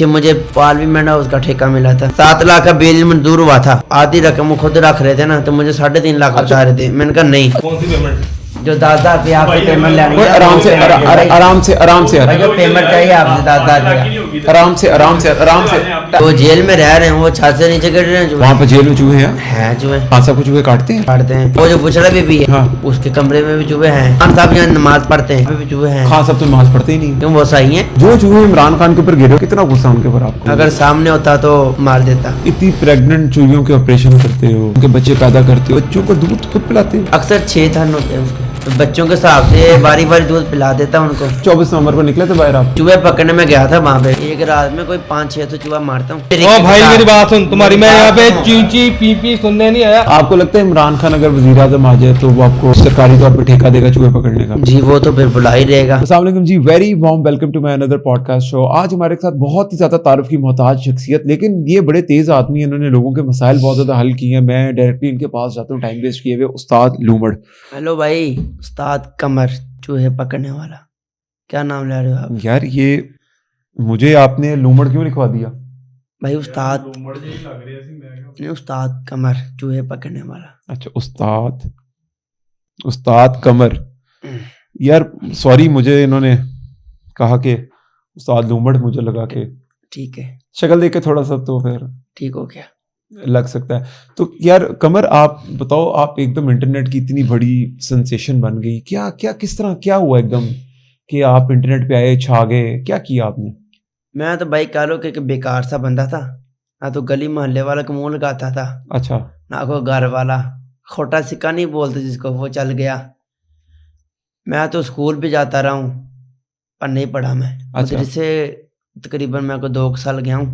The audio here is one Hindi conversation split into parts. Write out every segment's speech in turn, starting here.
पीछे मुझे पार्लियामेंट हाउस का ठेका मिला था, 7 लाख का बिल मंजूर हुआ था। आधी रकम वो खुद रख रहे थे ना, तो मुझे 3.5 लाख बता रहे थे। मैंने कहा नहीं। कौन सी पेमेंट? जो 10,000 रुपया आपसे पेमेंट लेनी है, आराम से भाई जो पेमेंट चाहिए आपसे 10,000 रुपया, आराम से। वो जेल में रह रहे हैं, वो छत से नीचे गिर रहे हैं। वहाँ पर जेल में चूहे हैं? चूहे हाँ, सबको चूहे काटते हैं। वो जो बुछड़ा भी है, हाँ। उसके कमरे में भी चूहे हैं। खान साहब यहाँ नमाज पढ़ते हैं, भी चूहे हैं। खान साहब तो नमाज पढ़ते ही नहीं। क्यों, वो सही है। जो चूहे इमरान खान के ऊपर गिरे, कितना गुस्सा उनके ऊपर आपको? अगर सामने होता तो मार देता। इतनी प्रेग्नेंट चूहियों के ऑपरेशन करते हो, उनके बच्चे पैदा करते हो, बच्चों को दूध खुद पिलाते हो। अक्सर 6 थन होते हैं उसके, तो बच्चों के हिसाब से बारी बारी दूध पिला देता उनको। 24 नवंबर को निकले थे बाहर आप? चूहे पकड़ने में गया था वहाँ पे, एक रात में कोई 5-6 तो चूहा मारता हूँ। ओ भाई मेरी बात सुन, तुम्हारी मैं यहाँ पे चींची पी सुनने नहीं आया। आपको लगता है इमरान खान अगर वजीर आजम आ जाए तो वो आपको सरकारी तौर पर ठेका देगा चूहे पकड़ने का? जी वो तो फिर बुला ही रहेगा। अस्सलाम वालेकुम जी, very warm welcome to my another podcast show. आज हमारे साथ बहुत ही ज्यादा तारुफ की मोहताज शख्सियत, लेकिन ये बड़े तेज आदमी हैं, इन्होंने लोगों के मसाइल बहुत ज्यादा हल किए हैं। मैं डायरेक्टली इनके पास जाता हूँ टाइम वेस्ट किए हुए। उस्ताद लूमड़। हेलो भाई, उस्ताद कमर, चूहे पकड़ने वाला। क्या नाम ले रहे हो आप? यार ये मुझे आपने लूमड़ क्यों लिखवा दिया? भाई उस्ताद नहीं, उस्ताद कमर, चूहे पकड़ने वाला। अच्छा, उस्ताद कमर। यार सॉरी, मुझे इन्होंने कहा कि उस्ताद लूमड़, मुझे लगा कि ठीक है, शक्ल देख के थोड़ा सा तो फिर ठीक हो गया, लग सकता है। तो यार कमर, आप बताओ, आप एकदम इंटरनेट की इतनी बड़ी सेंसेशन बन गई, क्या क्या किस तरह क्या हुआ एकदम कि आप इंटरनेट पे आए, छा गए? क्या किया आपने? मैं तो भाई कह लो कि बेकार सा बंदा था ना, तो गली मोहल्ले वाला को मुंह लगाता था, अच्छा। ना को घर वाला। खोटा सिक्का नहीं बोलते जिसको, वो चल गया। मैं तो स्कूल भी जाता रहा हूँ पर नहीं पढ़ा मैं। अच्छा। मदरसे तकरीबन मैं को 2 साल गया हूँ।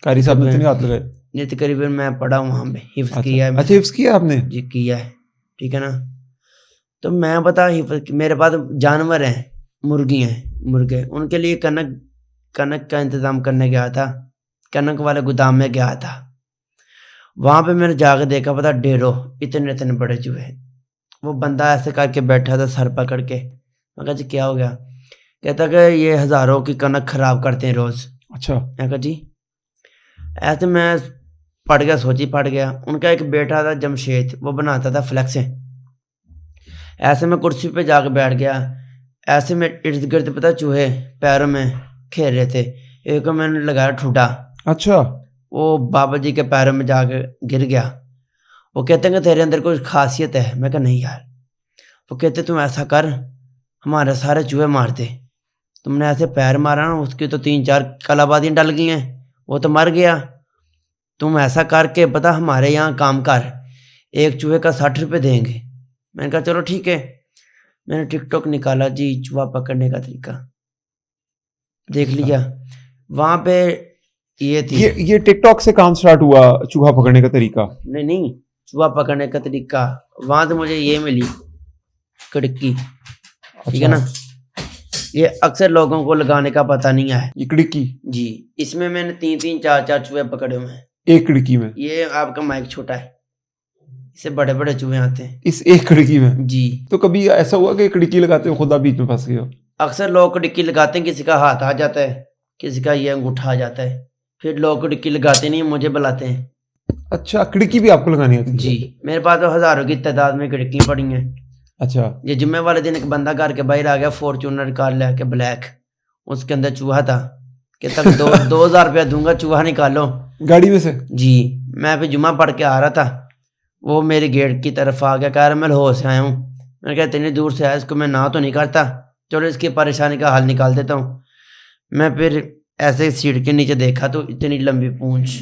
कारी साहब ने तो नहीं हाथ लगाए? नहीं, तकरीबन मैं पढ़ा हूँ वहाँ पे, हिफ्ज अच्छा। किया है। अच्छा, हिफ्ज किया आपने? जी किया है, ठीक है ना। तो मैं बता, हिफ्ज मेरे पास जानवर हैं, मुर्गी हैं, मुर्गे, उनके लिए कनक का इंतज़ाम करने गया था। कनक वाले गोदाम में गया था, वहाँ पे मैंने जाकर देखा, पता ढेरों इतने इतने बड़े चूहे। वो बंदा ऐसे करके बैठा था सर पकड़ के। मैं कहा जी क्या हो गया? कहता कि ये हज़ारों की कनक खराब करते हैं रोज़। अच्छा। मैं कहा जी। ऐसे मैं पढ़ गया। उनका एक बेटा था जमशेद, वो बनाता था फ्लैक्सें। ऐसे मैं कुर्सी पे जाकर बैठ गया। ऐसे में इर्द गिर्द पता चूहे पैरों में खेल रहे थे। एक को मैंने लगाया ठूठा। अच्छा। वो बाबा जी के पैरों में जाकर गिर गया। वो कहते हैं कि तेरे अंदर कुछ खासियत है। मैं कहा नहीं यार। वो कहते तुम ऐसा कर, हमारे सारे चूहे मार दे। तुमने ऐसे पैर मारा ना, उसकी तो 3-4 कलाबादियाँ डल गई हैं, वो तो मर गया। तुम ऐसा करके पता हमारे यहाँ काम कर, एक चूहे का 60 रुपये देंगे। मैंने कहा चलो ठीक है। मैंने टिकटॉक निकाला जी, चूहा पकड़ने का तरीका देख लिया। वहाँ पे ये थी। ये टिकटॉक से काम स्टार्ट हुआ चूहा पकड़ने का तरीका? नहीं, चूहा पकड़ने का तरीका वहाँ से मुझे ये मिली कड़की, ठीक है ना। ये अक्सर लोगों को लगाने का पता नहीं है। ये खिड़की जी, इसमें मैंने 3-3, 4-4 चूहे पकड़े हुए हैं एक खिड़की में। ये आपका माइक छोटा है, इससे बड़े बड़े चूहे आते हैं इस एक खिड़की में। जी। तो कभी ऐसा हुआ कि खिड़की लगाते हो खुदा बीच में फंस गए हो? अक्सर लोग डिक्की लगाते हैं, किसी का हाथ आ जाता है, किसी का ये अंगूठा आ जाता है, फिर लोग डिक्की लगाते नहीं, मुझे बुलाते हैं। अच्छा, खिड़की भी आपको लगानी आती है? जी, मेरे पास तो हज़ारों की तादाद में खिड़की पड़ी हैं। अच्छा। ये जुम्मे वाले दिन एक बंदा घर के बाहर आ गया, फॉर्चूनर कार लेके ब्लैक, उसके अंदर चूहा था। कहता 2,000 रुपया दूंगा, चूहा निकालो गाड़ी में से? जी। मैं फिर जुम्मा पढ़ के आ रहा था, वो मेरे गेट की तरफ आ गया, कह रहा मैं लाहौर से आया हूँ। मैंने कहा इतनी दूर से आया, इसको मैं ना तो नहीं करता, चलो इसकी परेशानी का हल निकाल देता हूँ। मैं फिर ऐसे सीट के नीचे देखा तो इतनी लंबी पूंछ।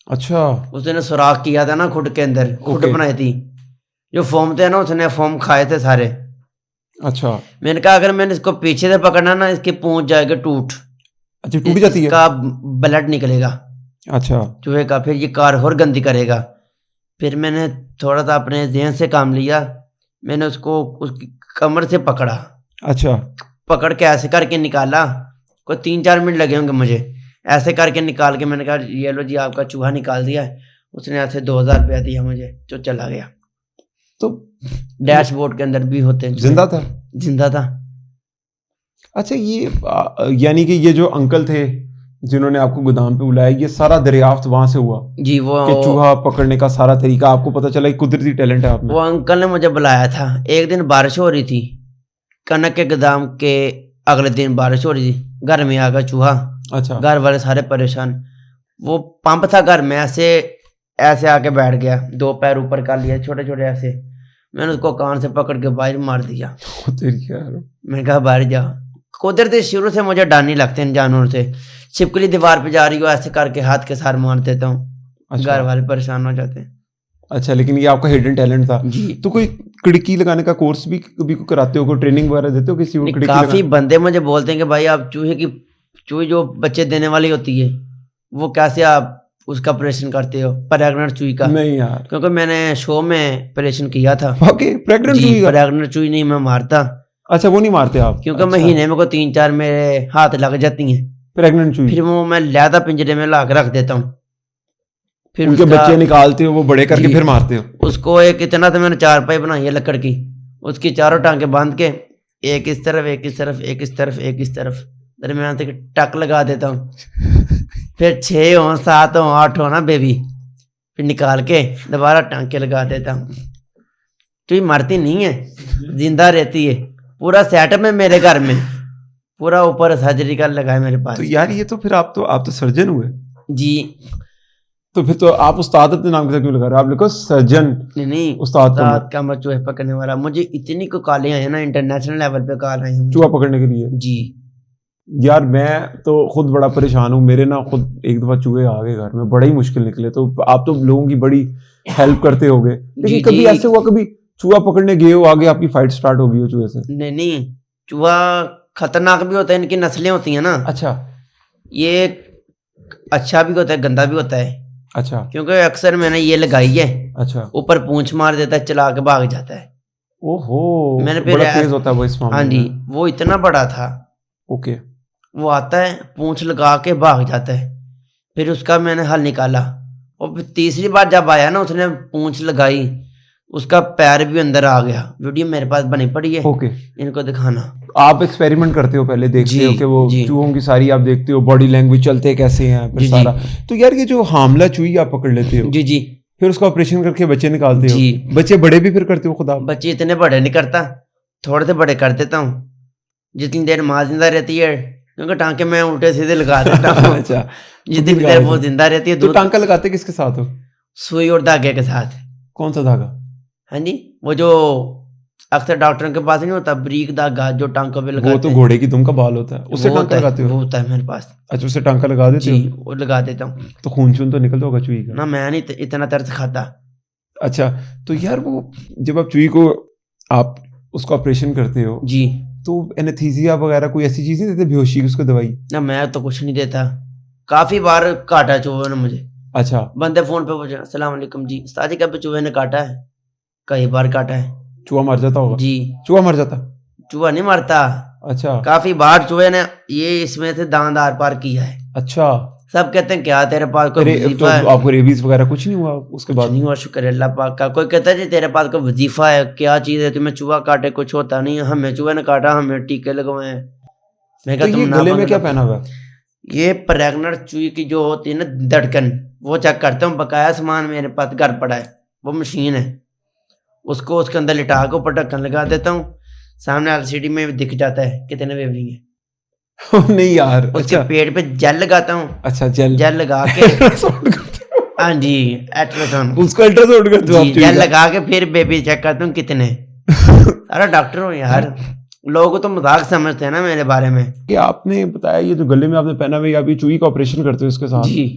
अच्छा। उसने सुराख किया था ना खुद के अंदर, खुद बनाई थी। जो फोम थे ना, उसने फोम खाए थे सारे। अच्छा। मैंने कहा अगर मैंने इसको पीछे से पकड़ना ना, इसकी पूंछ जाएगी टूट। अच्छा, टूट जाती है? इसका ब्लड निकलेगा अच्छा। चूहे का, फिर ये कार और गंदी करेगा। फिर मैंने थोड़ा सा अपने ज़हन से काम लिया, मैंने उसको उसकी कमर से पकड़ा। अच्छा। पकड़ के ऐसे करके निकाला, कोई 3-4 मिनट लगे होंगे मुझे। ऐसे करके निकाल के मैंने कहा ये लो जी, आपका चूहा निकाल दिया है। उसने ऐसे 2,000 रुपया दिया मुझे, जो चला गया। तो डैशबोर्ड के अंदर भी होते हैं चूहे। जिंदा था? जिंदा था। अच्छा, ये यानी कि ये जो अंकल थे जिन्होंने आपको गोदाम पे बुलाया, ये सारा दरियाफ्त वहां से हुआ जी वो कि चूहा पकड़ने का सारा तरीका आपको पता चला कि कुदरती टैलेंट है आप में? वो अंकल ने मुझे बुलाया था। एक दिन बारिश हो रही थी, कनक के गोदाम के अगले दिन बारिश हो रही थी, घर में आ गया चूहा। अच्छा, घर वाले सारे परेशान। वो पंप था घर में, ऐसे आके बैठ गया, 2 पैर ऊपर कर लिया छोटे छोटे ऐसे। मैंने उसको कान से पकड़ के बाहर मार दिया। ओ तेरी यार। मैंने कहा बाहर जा। कुदरती शुरू से मुझे डर नहीं लगते इन जानवरों से। छिपकली दीवार पे जा रही हो ऐसे करके हाथ के साथ मार देता हूँ। अच्छा। घर वाले परेशान हो जाते हैं। अच्छा, लेकिन ये आपका हिडन टैलेंट था। जी। तो कोई खिड़की लगाने का कोर्स भी कभी को कराते हो, कोई ट्रेनिंग वगैरह देते हो किसी को? नहीं, खिड़की काफी बंदे मुझे बोलते हैं कि भाई आप चूहे जो बच्चे देने वाली होती है वो कैसे आप उसका ऑपरेशन करते हो, प्रेग्नेंट चूही का? नहीं यार, क्योंकि मैंने शो में ऑपरेशन किया था। ओके, प्रेग्नेंट जी, चूही का? प्रेग्नेंट चूही नहीं मैं मारता, अच्छा, वो नहीं मारते आप? क्योंकि अच्छा, महीने में को 3-4 मेरे हाथ लग जाती हैं। प्रेग्नेंट चूही फिर वो मैं लहदा पिंजरे में ला के रख देता हूँ। फिर उनके उसका- बच्चे निकालते हो, वो बड़े करके जी। फिर मारते हो? उसको एक इतना तो मैंने 4 पाई बनाई है लकड़ की, उसकी चारों टांगे बांध के एक इस तरफ एक इस तरफ एक इस तरफ एक इस तरफ दरमियान से टक लगा देता हूँ। फिर 6 हो 7 हो 8 हो ना बेबी, फिर निकाल के दोबारा टांके लगा देता हूँ। चूही मरती नहीं है, जिंदा रहती है। पूरा सेटअप है मेरे घर में, पूरा ऊपर सर्जरी का लगा है मेरे पास। तो यार ये तो फिर आप तो सर्जन हुए। जी तो फिर तो आप उस्ताद अपने नाम के साथ क्यों लगा रहे हो? आप लिखो सर्जन। नहीं, उस्ताद तो उस्ताद का मैं चूहे पकड़ने वाला। मुझे इतनी को कॉलें आई है ना, इंटरनेशनल लेवल पे कॉल आई है मुझे। चूहा पकड़ने के लिए। जी यार मैं तो खुद बड़ा परेशान हूँ, मेरे ना खुद एक दफा चूहे आ गए घर में, बड़ा ही मुश्किल निकले। तो आप तो लोगों की बड़ी हेल्प करते होगे, लेकिन जी, कभी जी। ऐसे हुआ कभी चूहा पकड़ने गए हो, आगे आपकी फाइट स्टार्ट हो गई हो चूहे से? नहीं, चूहा खतरनाक भी होता है, इनकी नस्लें होती हैं ना। अच्छा ये अच्छा भी होता है, गंदा भी होता है। अच्छा क्योंकि अक्सर मैंने ये लगाई है, अच्छा। ऊपर पूंछ मार देता है, चला के भाग जाता है। ओहो, मैंने तो फिर बड़ा तेज होता है वो इस मामले हाँ जी, में। वो इतना बड़ा था। ओके। वो आता है, पूंछ लगा के भाग जाता है। फिर उसका मैंने हल निकाला, और फिर तीसरी बार जब आया ना, उसने पूंछ लगाई, उसका पैर भी अंदर आ गया। वीडियो मेरे पास बनी पड़ी है, ओके, इनको दिखाना। आप एक्सपेरिमेंट करते हो, पहले देखते जी, हो कि वो जी। चूहों की सारी आप देखते हो, बॉडी लैंग्वेज चलते कैसे हैं, फिर जी, जी। सारा। तो यार ये जो हामला चूही आप पकड़ लेते हो, जी जी फिर उसका ऑपरेशन करके बच्चे निकालते हो, जी। बच्चे बड़े भी फिर करते हो खुद आप? बच्चे इतने बड़े नहीं करता, थोड़े से बड़े कर देता हूँ, जितनी देर माँ जिंदा रहती है। क्योंकि टांके मैं उल्टे सीधे लगा देता हूँ। अच्छा, जितनी देर वो जिंदा रहती है। तो दूध टांका लगाते किसके साथ हो? सुई और धागे के साथ। कौन सा धागा? हाँ जी, वो जो अक्सर डॉक्टरों के पास नहीं होता, बारीक धागा जो टांकों पे लगाते वो तो हैं। घोड़े की दुम का बाल होता है, उससे वो टांका होता है, लगाते वो हो? होता है मेरे पास। अच्छा, उससे टांका लगा देते जी, हो? वो लगा देता हूँ तो खून चून तो निकलता होगा चूही का? ना। मैं नहीं इतना तरस खाता। अच्छा, तो यार वो जब आप चूही को आप उसका ऑपरेशन करते हो, जी तो एनेस्थीसिया वगैरह कोई ऐसी चीज नहीं देते, बेहोशी की उसको दवाई? ना, मैं तो कुछ नहीं देता। काफी बार काटा चूहे ने मुझे। अच्छा, बंदे फोन पे पूछे, अस्सलाम वालेकुम जी, उस्ताद जी कब चूहे ने काटा है? कई बार काटा है चूहा मर जाता होगा? जी। चूहा मर जाता? चूहा नहीं मरता, अच्छा काफी बार चूहे ने ये इसमें से दांत आर पार किया है। अच्छा। सब कहते हैं क्या तेरे पास कोई तो वजीफा है? आपको रेबीज वगैरह कुछ नहीं हुआ उसके कुछ बाद? नहीं हुआ, शुक्र है अल्लाह पाक का। कोई कहता है जी तेरे पास कोई वजीफा है, क्या चीज है तुम्हें चूहा काटे? कुछ होता नहीं है, हमें चूहे ने काटा, हमें टीके लगवाए हैं। मैं तो कहा ये तुम गले में ना क्या पहना हुआ है? ये प्रेग्नेंट चूही की जो होती है ना धड़कन, वो चेक करता हूँ। बकाया सामान मेरे पास घर पड़ा है, वो मशीन है, उसको उसके अंदर लिटा के ऊपर ढक्कन लगा देता हूँ। सामने एलसीडी में दिख जाता है कितने बेबी हैं। नहीं यार। उसके अच्छा पेट पे जेल लगाता हूँ। अच्छा, जेल जेल लगा के अल्ट्रासाउंड करते हो? हाँ जी, अल्ट्रासाउंड उसको अल्ट्रासाउंड करते हो आप जी, चूही जेल का? लगा के फिर बेबी चेक करता हूँ कितने। सारा डॉक्टर हूँ यार, लोग तो मजाक समझते हैं ना मेरे बारे में। कि आपने बताया ये जो गले में आपने पहना हुआ है, आप ये चूही का ऑपरेशन करते हो इसके साथ? जी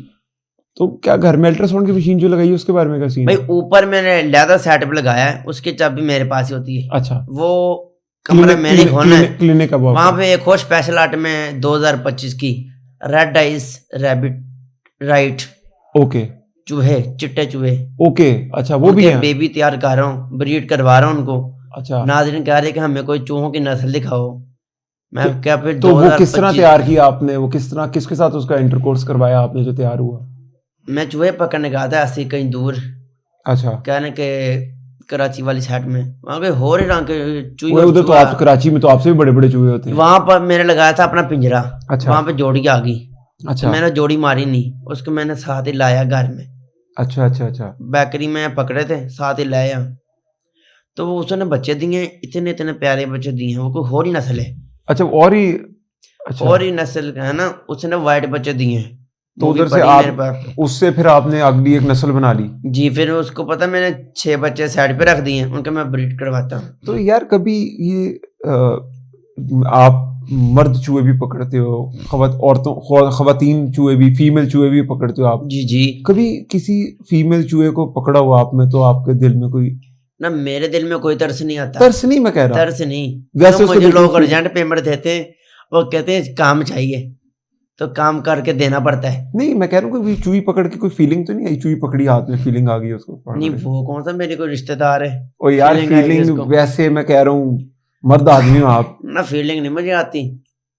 तो क्या घर में अल्ट्रासाउंड की मशीन जो लगाई है उसके बारे में क्या सीन भाई, है? ऊपर मैंने लेदर सेटअप लगाया है, उसकी चाबी मेरे पास ही होती है। अच्छा, वो कमरा मैंने खोलना है। क्लिनिक का वो वहां आपका? पे एक और स्पेशल आर्ट में 2025 की red ice rabbit right okay चूहे, चिट्टे चूहे, ओके। अच्छा, वो भी उनके है? बेबी तैयार कर रहा हूँ, ब्रीड करवा रहा हूँ उनको। अच्छा, नाज़रीन कह रहे हैं कि हमें कोई चूहों की नस्ल दिखाओ। मैं क्या फिर तो वो किस तरह 2025 तैयार किया आपने? वो किस तरह, किसके साथ उसका इंटरकोर्स करवाया आपने जो तैयार हुआ? मैं चूहे पकड़ने गया था ऐसे कहीं दूर, अच्छा, कहने के कराची वाली साइड में, वहाँ पे हो रहे रंग के चूहे वो और उधर तो चूहा। आप कराची में तो आपसे भी बड़े बड़े चूहे होते हैं। वहां पर मैंने लगाया था अपना पिंजरा। अच्छा। वहां पे जोड़ी आ गई, अच्छा मैंने जोड़ी मारी नहीं, उसको मैंने साथ ही लाया घर में। अच्छा अच्छा अच्छा बेकरी में पकड़े थे, साथ ही लाया। तो वो उसने बच्चे दिए, इतने इतने प्यारे बच्चे दिए हैं, वो कोई और ही नस्ल है, अच्छा और ही अच्छा और ही नस्ल का है ना। उसने वाइट बच्चे दिए हैं। तो मूवी उधर से पड़ी आप मेरे पास। उससे फिर आपने अगली एक नस्ल बना ली। जी, फिर उसको पता, मैंने 6 बच्चे साइड पे रख दिए हैं, उनके मैं ब्रीड करवाता हूँ। तो यार कभी ये आप मर्द चूहे भी पकड़ते हो, खवातीन चूहे भी, फीमेल चूहे भी पकड़ते हो आप, जी जी। कभी किसी फीमेल चूहे को पकड़ा हुआ आप में तो आपके दिल में कोई ना, मेरे दिल में कोई तरस नहीं आता। तरस नहीं, मैं कह रहा तरस नहीं। वैसे तो उसको मुझे बिल्कुल लोग अर्जेंट पेमेंट देते हैं, वो कहते हैं काम चाहिए, तो काम करके देना पड़ता है। नहीं, मैं कह रहा हूँ कोई चूही पकड़ के कोई फीलिंग तो नहीं आई, चूही पकड़ी हाथ में फीलिंग आ गई उसको पकड़ नहीं, के? वो कौन सा मेरे कोई रिश्तेदार है, ओ यार फीलिंग आएगी फीलिंग उसको? वैसे मैं कह रहा हूँ मर्द आदमी हो आप, ना, फीलिंग नहीं मुझे आती।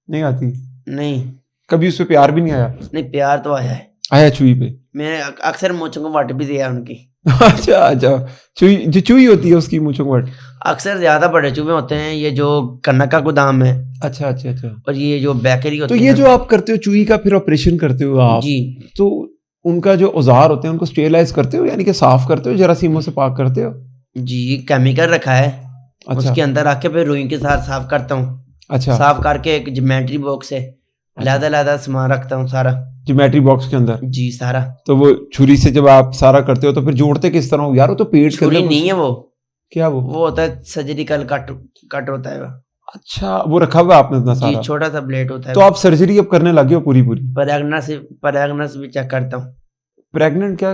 नहीं आती? नहीं कभी उस पे प्यार भी नहीं आया? नहीं, प्यार तो आया है। आया चूही पे? मैंने अक्सर मूंछों को वट भी दिया उनकी। अच्छा अच्छा, चूही जो चूही होती है उसकी मूंछों को वट? अक्सर ज्यादा बड़े चूहे होते हैं, ये जो कनक का गोदाम है अच्छा अच्छा अच्छा। और ये जो बेकरी तो होती है ये ना। जो आप करते हो चूही का फिर ऑपरेशन करते हो आप, जी तो उनका जो औजार होते हैं उनको स्टेरिलाइज करते हो, यानी कि साफ करते हो, जरासीमों से पाक करते हो? जी, केमिकल रखा है, अच्छा उसके अंदर रख के फिर रुई के साथ साफ करता हूँ। अच्छा साफ करके एक ज्योमेट्री बॉक्स है, लहदा लहदा सामान रखता हूँ सारा। ज्योमेट्री बॉक्स के अंदर? जी सारा। तो वो छुरी से जब आप सारा करते हो तो फिर जोड़ते किस तरह हो यार? वो तो पेट के छुरी अंदर नहीं है वो क्या वो होता है सर्जिकल कट होता है वो। अच्छा वो रखा हुआ है आपने इतना जी, सारा? छोटा सा ब्लेड होता है तो वो। आप सर्जरी अब करने लगे हो पूरी पूरी? प्रेगनेंसी भी चेक करता हूँ। प्रेग्नेंट क्या?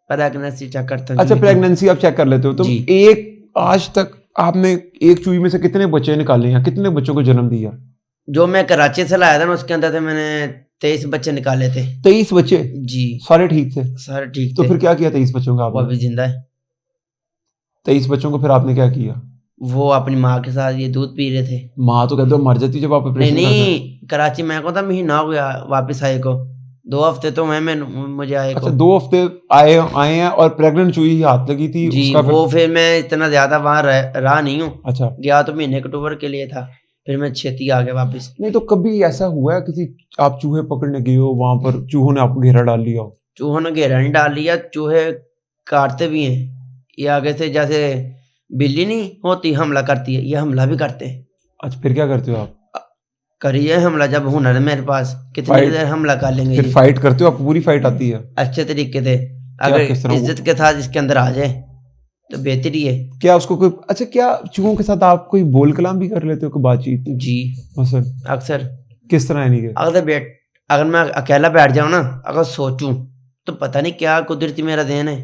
प्रेगनेंसी चेक करता हूँ अच्छा जी। प्रेगनेंसी आप चेक कर लेते हो? तो जी। एक आज तक आपने एक चूही में से कितने बच्चे निकाले हैं, कितने बच्चों को जन्म दिया? जो मैं कराची से लाया था ना, उसके अंदर से मैंने 23 बच्चे निकाले थे। 23 बच्चे? जी, सारे ठीक थे? सारे ठीक तो थे। फिर क्या किया 23 बच्चों का वो आपने? अभी जिंदा है। 23 बच्चों को फिर आपने क्या किया? वो अपनी माँ के साथ ये दूध पी रहे थे। माँ तो कहते हो मर जाती जब आप नहीं ऑपरेशन करते हैं। नहीं, कराची में को था, महीना हो गया वापस आए को, 2 हफ्ते तो मैं मुझे आए अच्छा को। 2 हफ्ते आए हैं और प्रेग्नेंट चूही हाथ लगी थी जी, उसका वो फिर मैं इतना ज्यादा वहाँ रहा नहीं हूँ। अच्छा गया तो महीने अक्टूबर के लिए था, फिर मैं छेती आ गया वापस। नहीं तो कभी ऐसा हुआ है किसी आप चूहे पकड़ने गए हो वहां पर चूहों ने आपको घेरा डाल लिया हो? चूहों ने घेरा नहीं डाल लिया, चूहे काटते भी हैं। ये आगे से जैसे बिल्ली नहीं होती हमला करती है, ये हमला भी करते हैं। अच्छा फिर क्या करते हो आप? करिए हमला, जब हुनर है मेरे पास, कितनी फाइट- देर हमला कर लेंगे फिर जी। फाइट करते हो? आपको पूरी फाइट आती है? अच्छे तरीके से, किस अगर तरह वो- इज्जत के साथ इसके अंदर आ जाए तो बेहतरी है। क्या उसको कोई अच्छा क्या चूहों के साथ आप कोई बोल कलाम भी कर लेते हो, कोई बातचीत जी, मसल अक्सर। किस तरह यानी कि? अगर मैं अकेला बैठ जाऊँ ना, अगर सोचूं, तो पता नहीं क्या कुदरती मेरा देन है,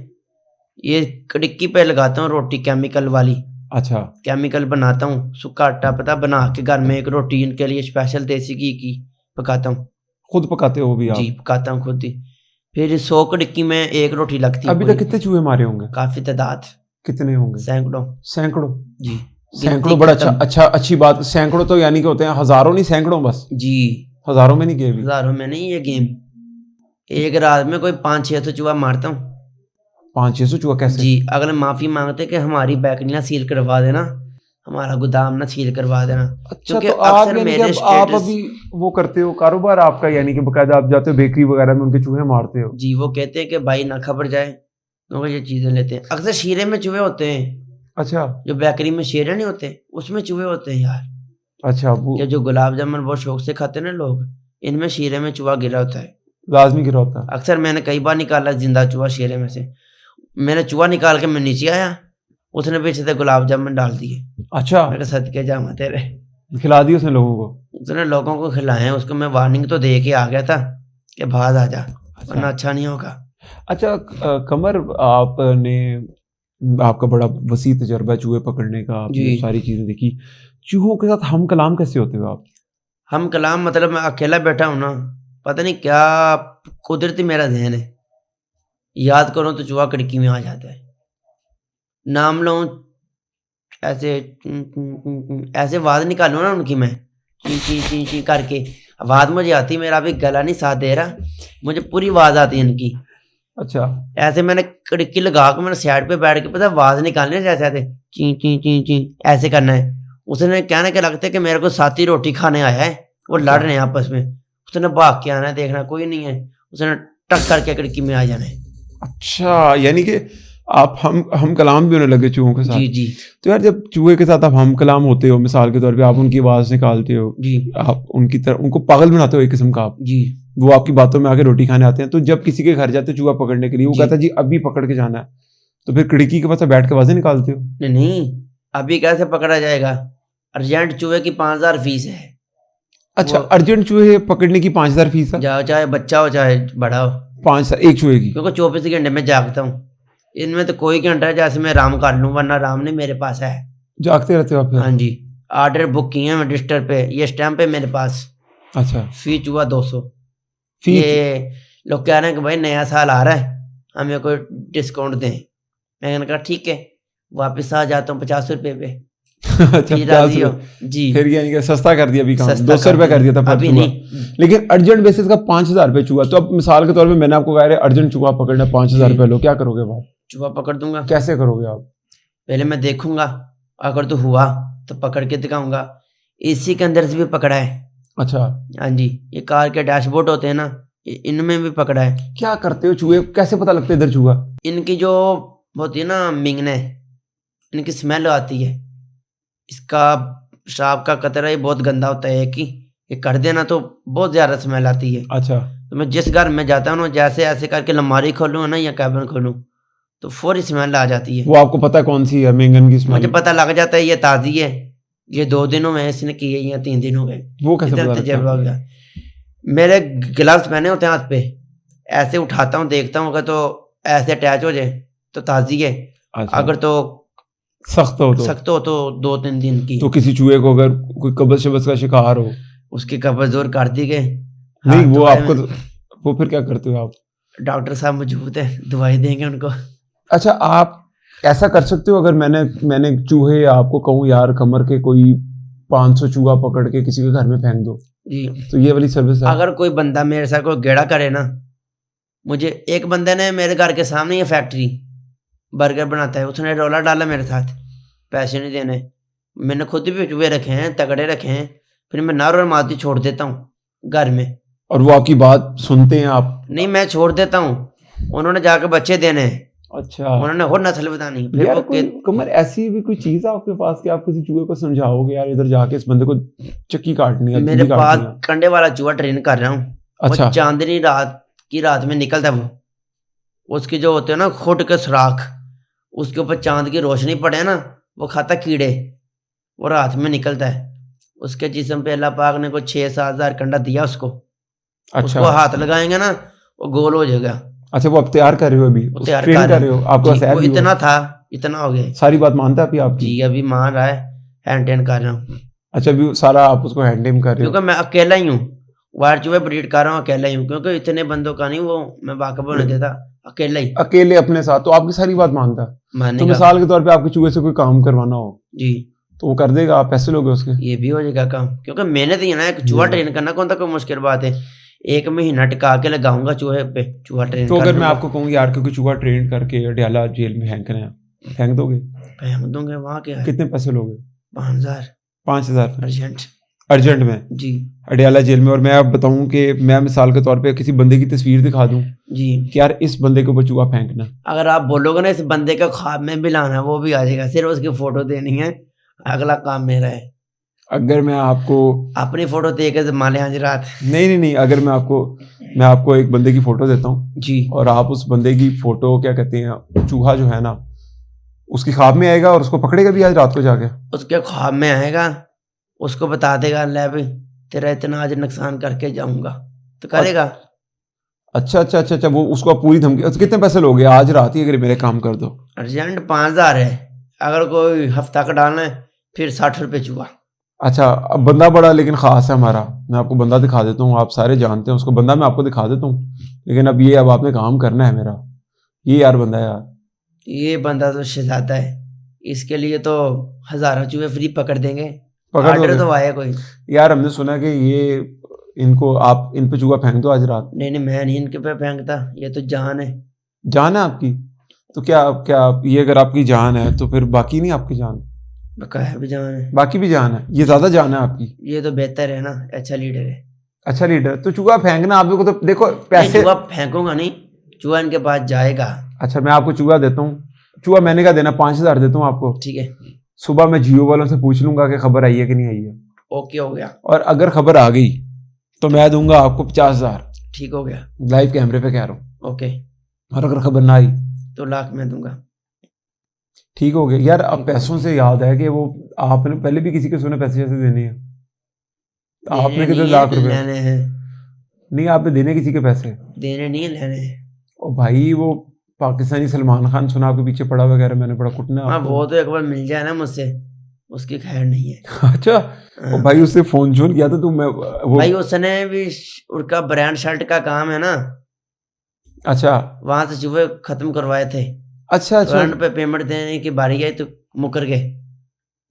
ये टिक्की पे लगाता हूँ रोटी केमिकल वाली, अच्छा केमिकल बनाता हूँ, सूखा आटा पता बना के घर में एक रोटी इनके लिए स्पेशल देसी घी की पकाता हूँ। खुद पकाते हो भी जी, आप? पकाता हूँ खुद ही। फिर 100 की टिक्की में एक रोटी लगती है अभी पूरी। तक कितने चूहे मारे होंगे? काफी तादाद, कितने होंगे? सैकड़ों। सैकड़ों? जी, सैकड़ों गिनती बड़ा खत्म। अच्छा अच्छी बात। सैकड़ों तो यानी कि होते हैं हजारों नहीं, सैकड़ों बस? जी, हजारों में नहीं गए अभी? हजारों में नहीं, ये गेम एक रात में कोई 500-600 चूहा मारता हूँ। 500-600 चूहा कैसे? जी, अगले माफी मांगते कि हमारी बैकरियां सील करवा देना, हमारा गोदाम ना सील करवा देना। अच्छा क्योंकि तो आप अक्सर यानी कि मेरे अब आप स्टेटस, अभी वो करते हो कारोबार आपका, यानी कि बकायदा आप जाते हो बेकरी वगैरह में उनके चूहे मारते हो? जी, वो कहते हैं कि भाई ना खबर जाए, क्योंकि ये चीजें लेते हैं। अक्सर शीरे में चूहे होते हैं, अच्छा जो बेकरी में शीरे नहीं होते उसमें चूहे होते हैं यार। अच्छा वो ये जो गुलाब जामुन बहुत शौक से खाते हैं ना लोग, इनमें शीरे में चूहा गिरा होता है। लाजमी गिरा होता है? अक्सर मैंने कई बार निकाला जिंदा चूहा शीरे में से। मैंने चूहा निकाल के मैं नीचे आया, उसने पीछे से गुलाब जामुन डाल दिए। अच्छा मैं कहा सदके जामा तेरे। खिला दी उसने लोगों को? उसने लोगों को खिलाए, उसको मैं वार्निंग तो दे के आ गया था कि बाहर आ जा, वरना अच्छा नहीं होगा। अच्छा कमर आपने आपका बड़ा वसी तजर्बा चूहे पकड़ने का, आपने जी। सारी चीजें देखी, चूहों के साथ हम कलाम कैसे होते हो आप? हम कलाम मतलब मैं अकेला बैठा हूँ ना, पता नहीं क्या कुदरती मेरा ज़हन है, याद करूँ तो चूहा खिड़की में आ जाता है, नाम लूँ ऐसे ऐसे आवाज़ निकालूँ ना उनकी, मैं ची ची ची ची करके आवाज़ मुझे आती, मेरा अभी गला नहीं साथ दे रहा, मुझे पूरी आवाज़ आती है इनकी। अच्छा ऐसे मैंने खिड़की लगा के मैंने साइड पे बैठ के पता आवाज़ निकालनी है, जैसे ऐसे ची ची ची ची ऐसे करना है। उसने कहने के लगते कि मेरे को साथी रोटी खाने आया है, वो लड़ रहे हैं आपस में, उसने भाग के आना है, देखना कोई नहीं है, उसने टक करके खिड़की में आ जाना है। अच्छा, यानी कि आप हम कलाम भी होने लगे चूहों के साथ। जी जी तो यार जब चूहे के साथ आप हम कलाम होते हो, मिसाल के तौर पे आप उनकी आवाज़ निकालते हो, जी आप उनकी तरह उनको पागल बनाते हो एक किस्म का आप, जी वो आपकी बातों में आके रोटी खाने आते हैं, तो जब किसी के घर जाते हो चूहा पकड़ने के लिए, वो जी। कहता है जी अभी पकड़ के जाना है, तो फिर खिड़की के पास बैठ के आवाज़ें निकालते हो? नहीं नहीं, अभी कैसे पकड़ा जाएगा? अर्जेंट चूहे की 5,000 फीस है। अच्छा, वो अर्जेंट चूहे पकड़ने की 5,000 फीस है? चाहे बच्चा हो चाहे बड़ा हो, 5 एक चूहे की? क्योंकि 24 घंटे में जागता हूँ। इनमें तो कोई घंटा है जैसे मैं आराम कर लूँ, वरना आराम नहीं मेरे पास है। जागते रहते हो आप हाँ फिर? जी, ऑर्डर बुक किए हैं रजिस्टर पे, ये स्टैम्प है मेरे पास। अच्छा, फी चूहा 200। फी ये लोग कह रहे हैं कि भाई नया साल आ रहा है, हमें कोई डिस्काउंट दें। मैंने कहा ठीक है, वापस आ जाता हूँ 50 रुपये पे। अच्छा, फिर 50 राजी हो रुपये। जी। फिर यानी कि सस्ता कर दिया अभी काम, सस्ता 200 रुपये कर दिया था पर अभी चूहा। नहीं। लेकिन अर्जेंट बेसिस का 5,000 रुपये चूहा, तो अब मिसाल के तौर पे मैंने आपको कहा है अर्जेंट चूहा पकड़ना 5,000 रुपये लो, क्या करोगे आप? चूहा पकड़ दूंगा। कैसे करोगे आप? पहले मैं देखूंगा, अगर तो हुआ तो पकड़ के दिखाऊंगा। एसी के अंदर से भी पकड़ा है। अच्छा, हाँ जी, ये कार के डैशबोर्ड होते हैं ना, इनमें भी पकड़ा है। क्या करते हो? चूहे कैसे पता लगता है इधर चूहा? इनकी जो होती है ना मिंगने, इनकी स्मेल आती है। इसका शराब का कतरा ही बहुत गंदा होता है कि ये कर देना तो बहुत ज़्यादा स्मेल आती है। अच्छा, तो मैं जिस घर में जाता हूँ ना, जैसे ऐसे करके अलमारी खोलूँ ना या कैबिन खोलूँ, तो फौरी स्मेल आ जाती है। वो आपको पता है कौन सी है मेंगन की मुझे स्मेल? पता लग जाता है ये ताज़ी है, ये 2 दिन हुए इसने की है या 3 दिन हो गए। वो कैसे इतना पता लगता तजर्बा हो है? गया। मेरे ग्लव्स पहने होते हैं हाथ पे, ऐसे उठाता हूँ देखता हूँ, अगर तो ऐसे अटैच हो जाए तो ताज़ी है, अच्छा, अगर तो सख्त हो तो? सख्त हो तो 2-3 दिन की। तो किसी चूहे को अगर कोई कब्ज शब्ज का शिकार हो, उसकी कब्ज दूर कर दी गए। नहीं वो आपको वो फिर क्या करते हो आप? डॉक्टर साहब मौजूद है, दवाई देंगे उनको। अच्छा, आप ऐसा कर सकते हो अगर मैंने चूहे आपको कहूँ यार कमर के कोई 500 चूहा पकड़ के किसी के घर में फेंक दो, जी, तो ये वाली सर्विस है? अगर कोई बंदा मेरे साथ कोई गेड़ा करे ना, मुझे एक बंदे ने मेरे घर के सामने ये फैक्ट्री बर्गर बनाता है, उसने रोला डाला मेरे साथ, पैसे नहीं देने। मैंने खुद भी चूहे रखे हैं, तगड़े रखे हैं, फिर मैं नार और माती छोड़ देता हूँ घर में। और वो आपकी बात सुनते हैं आप? नहीं, मैं छोड़ देता हूँ, उन्होंने जाके बच्चे देने हैं, अच्छा उन्होंने और नस्ल बतानी। फिर यार, वो कोई कमर ऐसी भी कोई चीज है आपके पास कि आप किसी चूहे को समझाओगे यार इधर जाके इस बंदे को चक्की काटनी है, मेरे तिल्ली पास काटनी है? कंडे वाला चूहा ट्रेन कर रहा हूँ। अच्छा, वो चांदनी रात में निकलता है, वो उसके जो होते हैं ना खुद के सुराख, उसके ऊपर चांद की रोशनी पड़े ना, वो खाता कीड़े, वो रात में निकलता है। उसके जिस्म पे अल्लाह पाक ने कोई 6-7 हज़ार कंडा दिया उसको। अच्छा, उसको हाथ लगाएंगे ना, वो गोल हो जाएगा। अच्छा, वो आप तैयार कर रहे हो अभी, वो तैयार ट्रेन कर रहे हो? आपके पास जी, ऐप वो भी हो? इतना था, इतना हो गया। सारी बात मानता है अभी आपकी? जी, अभी मान रहा है, हैंड टेन कर रहा हूँ, अच्छा, अभी सारा आप उसको हैंडलिंग कर रहे हो? क्योंकि मैं अकेला ही हूँ। वायर चूहे ब्रीड कर रहा हूँ अकेला ही हूँ, क्योंकि इतने बंदों का नहीं वो मैं वाकफ होने देता, अकेला ही अकेले अपने साथ? तो आपकी सारी बात मानता है? तो मानेगा। मिसाल के तौर पे आपके चूहे से कोई काम करवाना हो जी, तो वो कर देगा? आप पैसे लोगे उसके? ये भी हो जाएगा काम, क्योंकि मेहनत ही है ना। एक चूहा ट्रेन करना कौन सा कोई मुश्किल बात है? 1 महीना टिका के लगाऊंगा चूहे पे, चूहा ट्रेन तो कर अगर मैं दूंगा। आपको कहूँ यार क्योंकि चूहा ट्रेन करके अडयाला जेल में फेंकना है, फेंक दोगे? फेंक दूंगे, वहाँ क्या है। कितने पैसे लोगे? 5,000 5,000 अर्जेंट। अर्जेंट में जी अडयाला जेल में? और मैं अब बताऊं कि मैं मिसाल के तौर पे किसी बंदे की तस्वीर दिखा दूं जी, कि यार इस बंदे के ऊपर चूहा फेंकना, अगर आप बोलोगे ना इस बंदे का ख्वाब में भी लाना, वो भी आ जाएगा, सिर्फ उसकी फोटो देनी है, अगला काम मेरा है। अगर मैं आपको अपनी फोटो दे के माले आज रात। नहीं, अगर मैं आपको एक बंदे की फोटो देता हूँ जी, और आप उस बंदे की फोटो क्या कहते हैं, चूहा जो है ना उसकी ख्वाब में आएगा और उसको पकड़ेगा भी आज रात को जाके? उसके ख्वाब में आएगा, उसको बता देगा ले भाई तेरा इतना आज नुकसान करके जाऊंगा, तो करेगा। अच्छा, वो उसको आप पूरी धमकी? अच्छा, कितने पैसे लोगे आज रात ही अगर मेरे काम कर दो? अर्जेंट 5,000 है, अगर कोई हफ्ता का डालना है फिर 60 रुपये चूहा। अच्छा, अब बंदा बड़ा लेकिन ख़ास है हमारा, मैं आपको बंदा दिखा देता हूँ, आप सारे जानते हैं उसको, बंदा मैं आपको दिखा देता हूँ, लेकिन अब आपने काम करना है मेरा। ये यार बंदा है यार, ये बंदा तो शहजादा है, इसके लिए तो हज़ारों चूहे फ्री पकड़ देंगे। पकड़ ऑर्डर दोगे? तो आया कोई। यार हमने सुना कि ये इनको आप इन पे चूहा फेंक दो आज रात। नहीं, मैं नहीं इनके पे फेंकता, ये तो जान है। जान है आपकी? तो क्या ये अगर आपकी जान है तो फिर बाकी नहीं आपकी जान? बकाया भी जान है, बाकी भी जान है? ये ज़्यादा जान है आपकी? ये तो बेहतर है ना, अच्छा लीडर है। अच्छा लीडर, तो चूहा फेंकना आप लोगों को, तो देखो नहीं, पैसे। चूहा फेंकूंगा नहीं, चूहा इनके पास जाएगा। अच्छा मैं आपको चूहा देता हूँ, चूहा मैंने क्या देना, 5,000 देता हूँ आपको। ठीक है, सुबह मैं जियो वालों से पूछ लूंगा कि खबर आई है कि नहीं आई है, ओके हो गया, और अगर खबर आ गई तो मैं दूंगा आपको 50,000, ठीक हो गया, लाइव कैमरे पे कह रहा हूँ। ओके, और अगर खबर ना आई तो लाख में दूंगा। ठीक हो गया। यार अब ठीक। पैसों से याद है कि वो आपने पहले भी किसी के सोने पैसे जैसे देने हैं, आपने देने कितने नहीं लाख है, रुपए, लेने हैं। नहीं आपने देने किसी के पैसे, देने नहीं है, लेने हैं। और भाई वो पाकिस्तानी सलमान खान सुना आपके पीछे पड़ा वगैरह, मैंने बड़ा कुटना हाँ, आपको। वो तो एक बार मिल जाए ना मुझसे, उसकी खैर नहीं है। अच्छा, और भाई उससे फोन किया था, तो मैं वो, भाई उसने भी उसका ब्रांड शर्ट का काम है ना, अच्छा वहां से चूहे खत्म करवाए थे। अच्छा अच्छा। ब्रांड पे पेमेंट देने की बारी आई तो मुकर गए।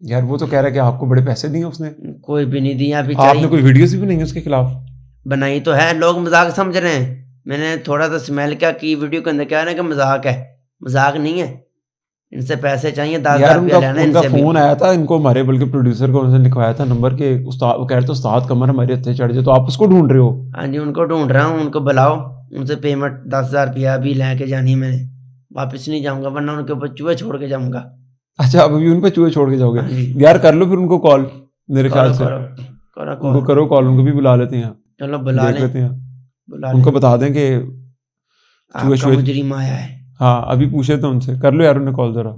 यार वो तो कह रहा है कि आपको बड़े पैसे दिए उसने, कोई भी नहीं दिया अभी। आपने चाहिए कोई वीडियोस भी बनाई उसके खिलाफ? बनाई तो है, लोग मजाक समझ रहे हैं। मैंने थोड़ा सा स्मेल क्या की वीडियो के अंदर, क्या है ना कि मजाक है, मजाक नहीं है। इनसे पैसे चाहिए, 10,000 यार रुपया उनका लेना उनका इनसे भी। फोन आया था इनको, हमारे बल्कि प्रोड्यूसर को उन्होंने लिखवाया था नंबर के, उस्ताद वो कह रहे थे उस्ताद कमर हमारे हत्थे चढ़ जाए, तो आप उसको ढूंढ रहे हो? हाँ जी, उनको ढूंढ रहा हूँ, उनको बुलाओ, उनसे पेमेंट 10,000 रुपया अभी लेके जानी है मैंने। वापस नहीं जाऊंगा, वरना उनके ऊपर चूहे छोड़ के जाऊंगा। अच्छा अब अभी उन पे चूहे छोड़ के जाओगे? हाँ जी। यार कर लो फिर उनको कॉल, मेरे ख्याल से करो उनको करो कॉल, उनको भी बुला लेते हैं, चलो बुला देख लें, लेते हैं, बुला उनको लें। बता दें कि चूहे आपका मुजरिम आया है। हाँ अभी पूछे तो उनसे, कर लो यार उन्हें कॉल जरा।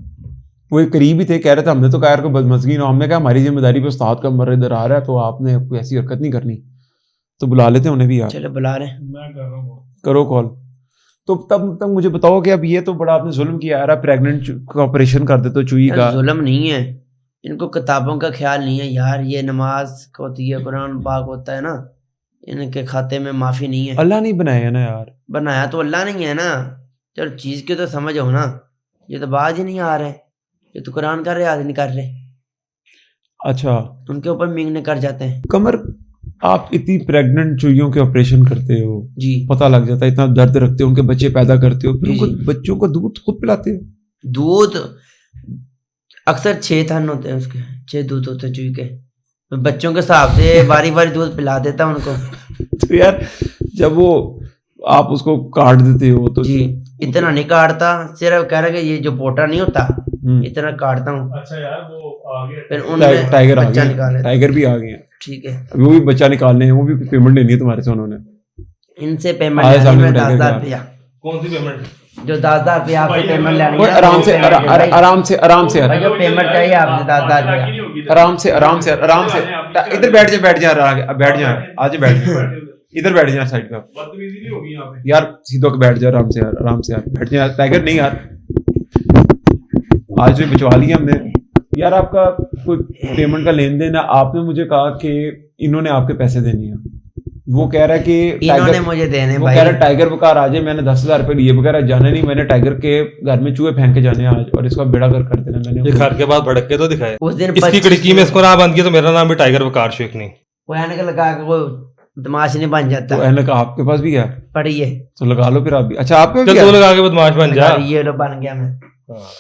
वो एक करीब ही थे, कह रहे थे हमने तो कहा यार को बदमजगी ना, हमने कहा हमारी जिम्मेदारी पे उस्ताद का मर इधर आ रहा है, तो आपने कोई ऐसी हरकत नहीं करनी, तो बुला लेते हैं उन्हें भी यार। चलो बुला लें। मैं कर रहा हूँ। करो कॉल। तो तब तक मुझे बताओ कि अब ये तो बड़ा आपने जुल्म किया यार, प्रेग्नेंट का ऑपरेशन कर देते हो चूही का। जुल्म नहीं है, इनको किताबों का ख्याल नहीं है यार। ये नमाज होती है, कुरान पाक होता है ना, इनके खाते में माफी नहीं है। अल्लाह नहीं बनाया ना यार। बनाया तो अल्लाह नहीं है ना। चलो चीज की तो समझ हो ना, ये तो बाज ही नहीं आ रहे, ये तो कुरान का रियाज नहीं कर रहे, अच्छा उनके ऊपर मिंगने कर जाते हैं। कमर, आप इतनी प्रेग्नेंट चूहियों के ऑपरेशन करते हो, जी, पता लग जाता है, इतना दर्द रखते हो, उनके बच्चे पैदा करते हो, फिर जी, उनको जी। बच्चों को दूध खुद पिलाते हो? दूध अक्सर 6 थन होते हैं उसके, 6 दूध होते हैं चूहे के। मैं बच्चों के हिसाब से बारी बारी दूध पिला देता हूं उनको। तो यार जब वो आप उसको काट देते हो तो जी, इतना नहीं काटता, सिर्फ कह रहा कि ये जो पोटा नहीं होता, इतना काटता हूँ। अच्छा यार वो आ गया। फिर उनमें टाइगर आ बच्चा गया, निकाले। टाइगर भी आ गए हैं, ठीक है, अभी वो भी बच्चा निकालने हैं, वो भी पेमेंट लेनी है तुम्हारे से उन्होंने। इनसे पेमेंट आए लेनी सामने है में टाइगर 10,000 का। रुपया। कौन सी पेमेंट? जो 10,000 रुपया आपसे पेमेंट लेनी ओए है, आराम से भाई, आराम से आराम से भाई, जो पेमेंट चाहिए आपसे 10,000 रुपया। आराम से आराम से आराम से इधर बैठ जा, बैठ जा, बैठ जा, आज बैठ जा, इधर बैठ जा साइड पे। बदतमीजी नहीं होगी यहाँ पे यार सीधो के बैठ जा, आराम से यार, आराम से यार, बैठ जा टाइगर, नहीं यार आज भी भिजवा लिया हमने यार। आपका कोई पेमेंट का लेन देन है, आपने मुझे कहा कि इन्होंने आपके पैसे देने हैं, वो कह रहा है कि इन्होंने मुझे देने, वो भाई कह रहा है टाइगर बकार आ जाए, मैंने 10,000 रुपये लिए बगैर जाने नहीं, मैंने टाइगर के घर में चूहे फेंक के जाने आज, और इसका बेड़ा कर कर देना मैंने। ये घर के बाद भड़क के तो दिखाए, उस दिन इसकी खिड़की में इसको ना बंद किया तो मेरा नाम भी टाइगर वकार शेख नहीं। वो ऐनक लगा के वो बदमाश नहीं बन जाता। तो ऐनक आपके पास भी है पड़ी है, तो लगा लो फिर आप भी। अच्छा आपके चल भी दो है? लगा के बदमाश बन जा। ये लो बन गया मैं,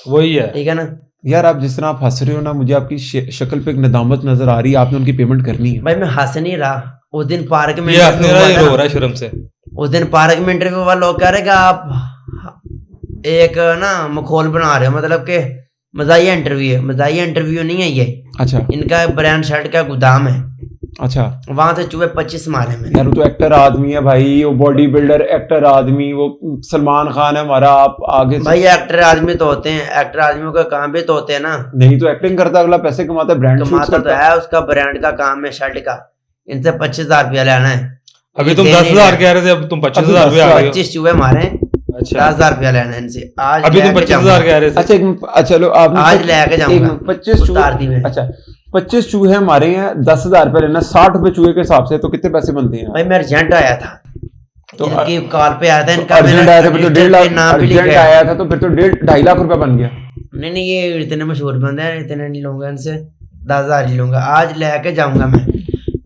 वही है ठीक है ना। यार आप जिस तरह आप हंस रहे हो ना, मुझे आपकी शक्ल पे एक नदामत नजर आ रही है, आपने उनकी पेमेंट करनी है। भाई मैं हंस नहीं रहा, उस दिन पार्क में ये हंसने रहा, ये हुआ था रो ना, रहा है शर्म से। उस दिन पार्क में इंटरव्यू वाले लोग कह रहे कि आप एक ना मखौल बना रहे हो, मतलब कि मजाहिया इंटरव्यू है। मजाहिया इंटरव्यू नहीं है ये, अच्छा इनका ब्रांड शर्ट का गोदाम है, अच्छा। वहां से चूहे 25 मारे मैंने। यार वो तो एक्टर आदमी है भाई, वो बॉडी बिल्डर एक्टर आदमी, वो सलमान खान है हमारा, आप आगे से... भाई एक्टर आदमी तो होते हैं, एक्टर आदमियों का काम भी तो होते हैं ना। नहीं तो एक्टिंग करता, अगला पैसे कमाता है, ब्रांड कमाता तो है, उसका ब्रांड का काम है शर्ट का। इनसे 25,000 रुपया लेना है। अभी तुम 10,000 कह रहे थे, अब तुम 25,000 रुपया आ गए हो। 25 चूहे मारे, अच्छा 10,000 रुपया लेना है इनसे। आज अभी तुम लेके 25,000 कह रहे थे। अच्छा एक मिनट, चलो आप आज लेके जाऊंगा 25 उतार दी चूहे, मैं। अच्छा 25 चूहे हमारे हैं, 10,000 रुपये लेना, 60 रुपये चूहे के हिसाब से, तो कितने पैसे बनते हैं? भाई मैं अर्जेंट आया था, तो इनकी कॉल पे आया था, इनका अर्जेंट आया था फिर तो 1.5 लाख, नाम भी अर्जेंट लिखा है। आया था तो फिर तो 2.5 लाख रुपया बन गया। नहीं नहीं, ये इतने मशहूर बंदे हैं, इतने नहीं लूंगा इनसे, 10,000 ही लूंगा। आज लेके जाऊंगा मैं।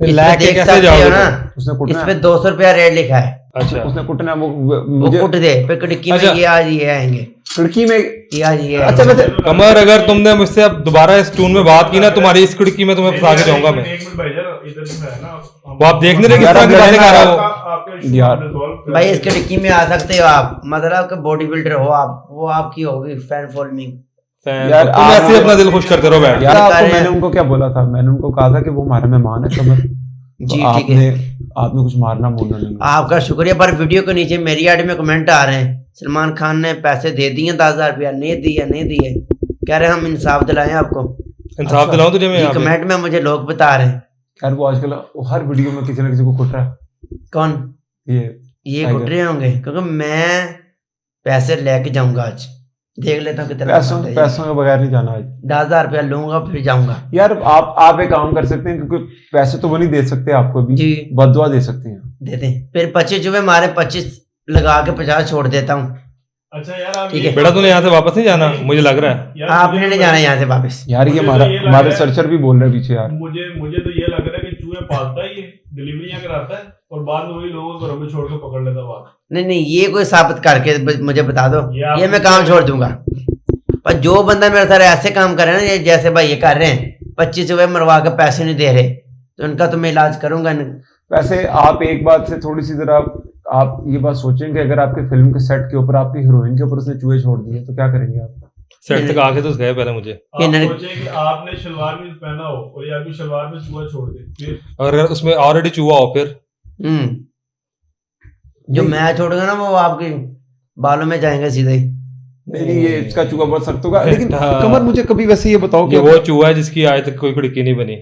लेके देख कैसे सकते जाओगे हो ना, उसने इस कुटना पे 200 रुपया रेट लिखा है। अच्छा उसने कुटना, वो वो मुझे कुट दे, फिर खिड़की में अच्छा। ये आज ये आएंगे। खिड़की में किया ये अच्छा वैसे कमर, अगर तुमने मुझसे अब दोबारा इस टून में बात की ना, तुम्हारी इस खिड़की में तुम्हें फंसा के जाऊंगा मैं। एक मिनट भाई जरा इधर से है ना वो आप देख नहीं रहे किस तरह की बातें कर रहा हो। आपका इशू यार, रिजॉल्व भाई इसके डिक्की में आ सकते हो आप, मतलब कि बॉडी बिल्डर हो आप, वो आपकी होगी फैन फॉलोइंग। यार, तुम आप- ऐसे ही अपना दिल खुश करते रहो बैठ। यार आपको कार्य- मैंने उनको क्या बोला था, मैंने उनको कहा था कि वो हमारा मेहमान है कमर। जी तो ठीक है, आपने कुछ मारना बोलना नहीं। आपका शुक्रिया। पर वीडियो के नीचे मेरी आईडी में कमेंट आ रहे हैं, सलमान खान ने पैसे दे दिए 10,000 रुपया, नहीं दिए, कह रहे हैं हम इंसाफ दिलाएं आपको। इंसाफ दिलाऊं तुझे मैं ये यहाँ पे? कमेंट में मुझे लोग बता रहे हैं। यार वो आजकल हर वीडियो में किसी ना किसी को कुट रहा है। कौन ये ये टाइगर। कुट रहे होंगे? क्योंकि मैं पैसे लेके जाऊंगा आज, देख लेता हूँ कितना पैसों के बगैर नहीं जाना आज। 10,000 रुपया लूंगा फिर जाऊंगा। यार आप एक काम कर सकते हैं, क्योंकि पैसे तो वो नहीं दे सकते आपको भी, जी बददुआ दे सकते हैं। दे दें, फिर 25 जुए मारे, 25 लगा के 50 छोड़ देता हूँ। अच्छा यार आप ठीक ये- है। बेटा तूने यहाँ से वापस नहीं जाना, मुझे लग रहा है। यार, आपने मुझे नहीं तो- जाना यहाँ से वापस। यार ये मुझे तो हमारा ये लग हमारे रहा है- सर्चर भी बोल रहे हैं पीछे यार। मुझे तो ये लग रहा है कि चूहे पालता है, ये डिलीवरियां कराता है और बाद में वही लोगों को घरों में छोड़ के पकड़ लेता बात। नहीं ये कोई साबित करके मुझे बता दो, ये आप- ये मैं काम छोड़ दूंगा। पर जो बंदा मेरे साथ ऐसे काम कर रहे हैं ना, ये जैसे भाई ये कर रहे हैं, 25 रुपए मरवा के पैसे नहीं दे रहे, तो उनका तो मैं इलाज करूंगा। वैसे आप एक बात से थोड़ी सी जरा आप ये बात सोचें कि अगर आपके फिल्म के सेट के ऊपर आपकी हीरोइन के ऊपर उसने चूहे छोड़ दिए तो क्या करेंगे आप? सेट तक आके तो गए पहले मुझे। आप ये नर- सोचें कि आपने शलवार भी पहना हो और ये आपकी शलवार में चूहा छोड़ दे, फिर अगर उसमें ऑलरेडी चूहा हो फिर जो मैं छोड़ूंगा ना वो आपके बालों में जाएंगे सीधे ही। नहीं ये इसका चूहा बहुत सख्त होगा। लेकिन हाँ। कमर मुझे कभी वैसे ये बताओ कि ये वो चूहा है जिसकी आज तक कोई खिड़की नहीं बनी।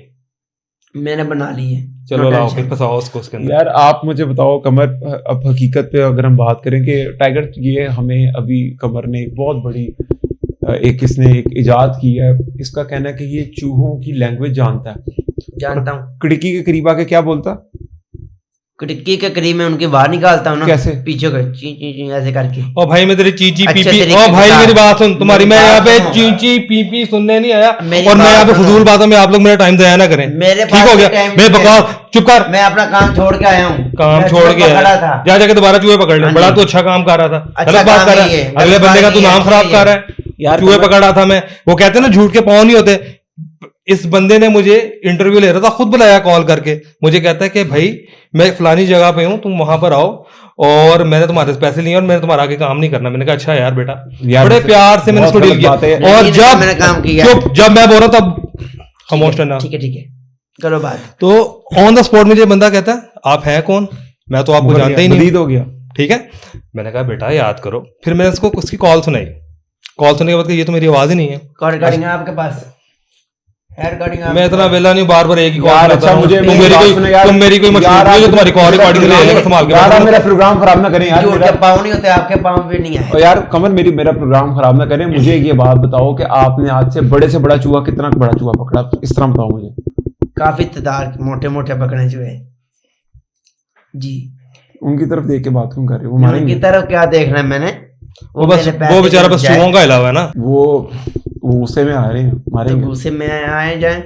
मैंने बना ली है। चलो No लाओ tension। फिर फंसाओ उसको उसके अंदर। यार आप मुझे बताओ कमर, अब हकीकत पे अगर हम बात करें कि टाइगर, ये हमें अभी कमर ने एक बहुत बड़ी एक इसने एक इजाद की है। इसका कहना है कि ये चूहों की लैंग्वेज जानता है। जानता हूँ, खिड़की के करीब आके क्या बोलता? खिड़की के करीब में उनकी बाहर निकालता हूँ ना, कैसे? पीछे को ची ची ची ऐसे करके। ओ भाई मैं तेरी चींची अच्छे पीपी, तरीके ओ के भाई साथ। मेरी बात सुन, तुम्हारी मैं मेरी यहाँ पे बात सुनो। चींची पीपी सुनने नहीं आया, मेरी और मैं यहाँ पे बात सुनो। फजूल बातों में आप लोग मेरा टाइम ज़ाया ना करें। मेरे ठीक पास हो गया, टाइम मैं नहीं है। बकवास चुप कर। मैं अपना काम छोड़ के आया हूँ, काम मैं छोड़ चूहे के पकड़ा आया। था। जा जाके दोबारा चूहे पकड़ ले। हाँ बड़ा जी। तू अच्छा काम कर रहा था, अच्छा गलत बात काम कर रहा नहीं है। है, अगले गलत बंदे का बात तू नहीं नाम है, खराब सही कर है। रहा है। यार चूहे कमर- पकड़ रहा था मैं, वो कहते हैं ना झूठ के पाँव नहीं होते। इस बंदे ने मुझे इंटरव्यू ले रहा था, खुद बुलाया कॉल करके, मुझे कहता है कि भाई मैं फलानी जगह पे हूँ, तुम वहां पर आओ और मैंने तुम्हारे से पैसे लिए और मैंने तुम्हारा आगे काम नहीं करना। मैंने कहा अच्छा यार बेटा, यार बड़े वैसे प्यार से मैंने बहुत उसको डील गलत किया। बात है। और नहीं, जब मैंने काम किया। चुप, जब मैं बोल रहा हूँ तब खामोश रहना। ठीक है करो बात। तो ऑन द स्पॉट मुझे बंदा कहता है आप हैं कौन, मैं तो आपको जानता ही नहीं। बदीद हो गया। ठीक है, मैंने कहा बेटा याद करो। फिर मैंने उसको उसकी कॉल सुनाई। कॉल सुनने के बाद कहा, ये तो मेरी आवाज ही नहीं है। कौन रिकॉर्डिंग है आपके पास? है रिकॉर्डिंग मैं इतना वेला नहीं, बार बार एक ही कॉल यार करता अच्छा हूँ। मुझे तुम मेरी मेरी बात कोई सुनो यार। तुम मेरी कोई मशहूर यार, नहीं हो, तुम्हारी कॉल रिकॉर्डिंग से ले लेगा संभाल के यार बैठो। आप मेरा प्रोग्राम खराब ना करें यार। झूठ मेरा- के पाँव नहीं होते, आपके पाँव भी नहीं है। और यार कमर मेरा प्रोग्राम खराब ना करें। मुझे ये बात बताओ कि आपने आज से बड़ा चूहा, कितना बड़ा चूहा पकड़ा, इस तरह बताओ मुझे। काफी तादाद मोटे मोटे पकड़े चूहे जी। उनकी तरफ देख के बात क्यों कर रहे हो? वो उनकी मारेंगे। तरफ क्या देखना है मैंने? वो बस मेरे पैसे वो बेचारा गिर बस जाए, चूहों का हिला हुआ है ना। वो गुस्से में आ रहे हैं, तो मारेंगे। गुस्से में आए जाए,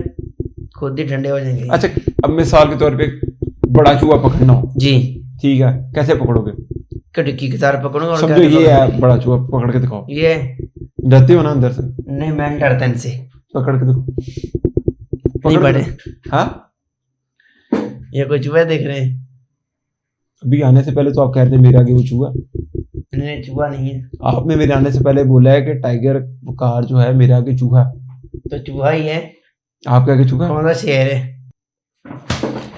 खुद ही ठंडे हो जाएंगे। अच्छा अब मिसाल के तौर पे बड़ा चूहा पकड़ना हो, जी, ठीक है, कैसे पकड़ोगे? खिड़की के तार पकड़ूंगा और समझो कैसे ये पकड़ूंगा? है बड़ा चूहा, पकड़ के दिखाओ। ये डरते हो ना अंदर से? नहीं, मैं नहीं डरता इनसे। पकड़ के देखो। नहीं पकड़ बड़े, के- हाँ ये कोई चूहे देख रहे हैं? अभी आने से पहले तो आप कह रहे थे मेरे आगे वो चूहा। नहीं, चूहा नहीं है आपने मेरे आने से पहले बोला है कि टाइगर कार जो है मेरे आगे चूहा है। तो चूहा ही है। आपके आगे चूहा है? कौन सा शेर है?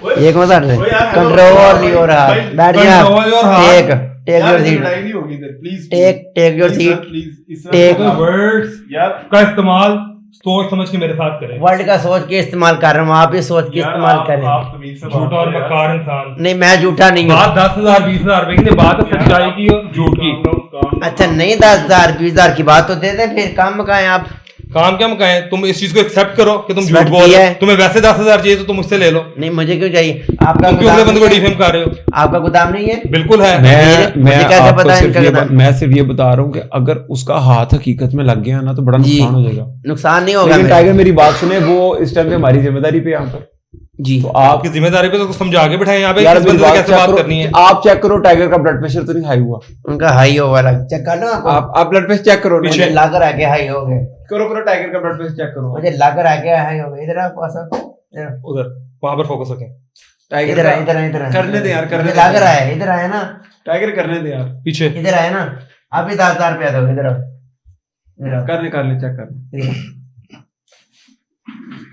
ओए, ये कौन सा ओए यार, कंट्रोल नहीं हो रहा। भाई, बैठ जा। control your heart। टेक यार, योर ये सीट। लड़ाई नहीं होगी इधर, please take your seat. Please Take- words यार का इस्तेमाल सोच समझ के मेरे साथ करें। वर्ड का सोच के इस्तेमाल कर रहा हूँ, आप ही सोच के यार, इस्तेमाल आप- कर रहे हैं। आप तमीज से बात झूठा और करो यार। मक्कार इंसान। नहीं, मैं झूठा नहीं हूँ। बात 10,000 20,000 रुपए की नहीं, बात है सच्चाई की और झूठ की। अच्छा नहीं, 10,000 20,000 की बात तो दे दे, फिर काम का है आप। काम क्या कहें, तुम इस चीज को एक्सेप्ट करो कि तुम झूठ Accept बोल किया रहे है। हो। तुम्हें वैसे 10,000 चाहिए तो तुम मुझसे ले लो। नहीं, मुझे क्यों चाहिए? आपका तुम क्यों अपने गोदाम बंदे को नहीं है? डिफेम कर रहे हो? आपका गोदाम नहीं है? बिल्कुल है। मुझे कैसे आपको पता है सिर्फ इनका ये कितना? मैं सिर्फ ये बता रहा हूँ कि अगर उसका हाथ हकीकत में लग गया ना तो बड़ा जी। नुकसान हो जाएगा। नुकसान नहीं होगा लेकिन मेरा। टाइगर मेरी बात सुने, वो इस टाइम पे हमारी जिम्मेदारी पे यहाँ पर जी तो आप आपकी जिम्मेदारी पे तो उसको समझा के बिठाएं यहाँ पे यार किस मेरी बंदे से बात कैसे चेक बात करो, करनी है। आप चेक करो टाइगर का ब्लड प्रेशर तो नहीं हाई हुआ। उनका हाई हो वाला चेक कर लो आप ब्लड प्रेशर चेक करो, मुझे लग रहा है कि हाई हो गए, करो टाइगर का ब्लड प्रेशर चेक करो। मुझे लग रहा है कि हाई हो गए। इधर आओ पास आओ, इधर उधर वहां पर फोकस रखें, टाइगर इधर का आए, इधर आए, इधर आए। करने दे यार, करने मुझे दे। लग रहा है इधर आए ना, टाइगर करने दे यार, पीछे इधर आए ना। आप भी 10,000 रुपया दो, इधर आओ, इधर आओ, कर ले चेक कर। इधर आओ।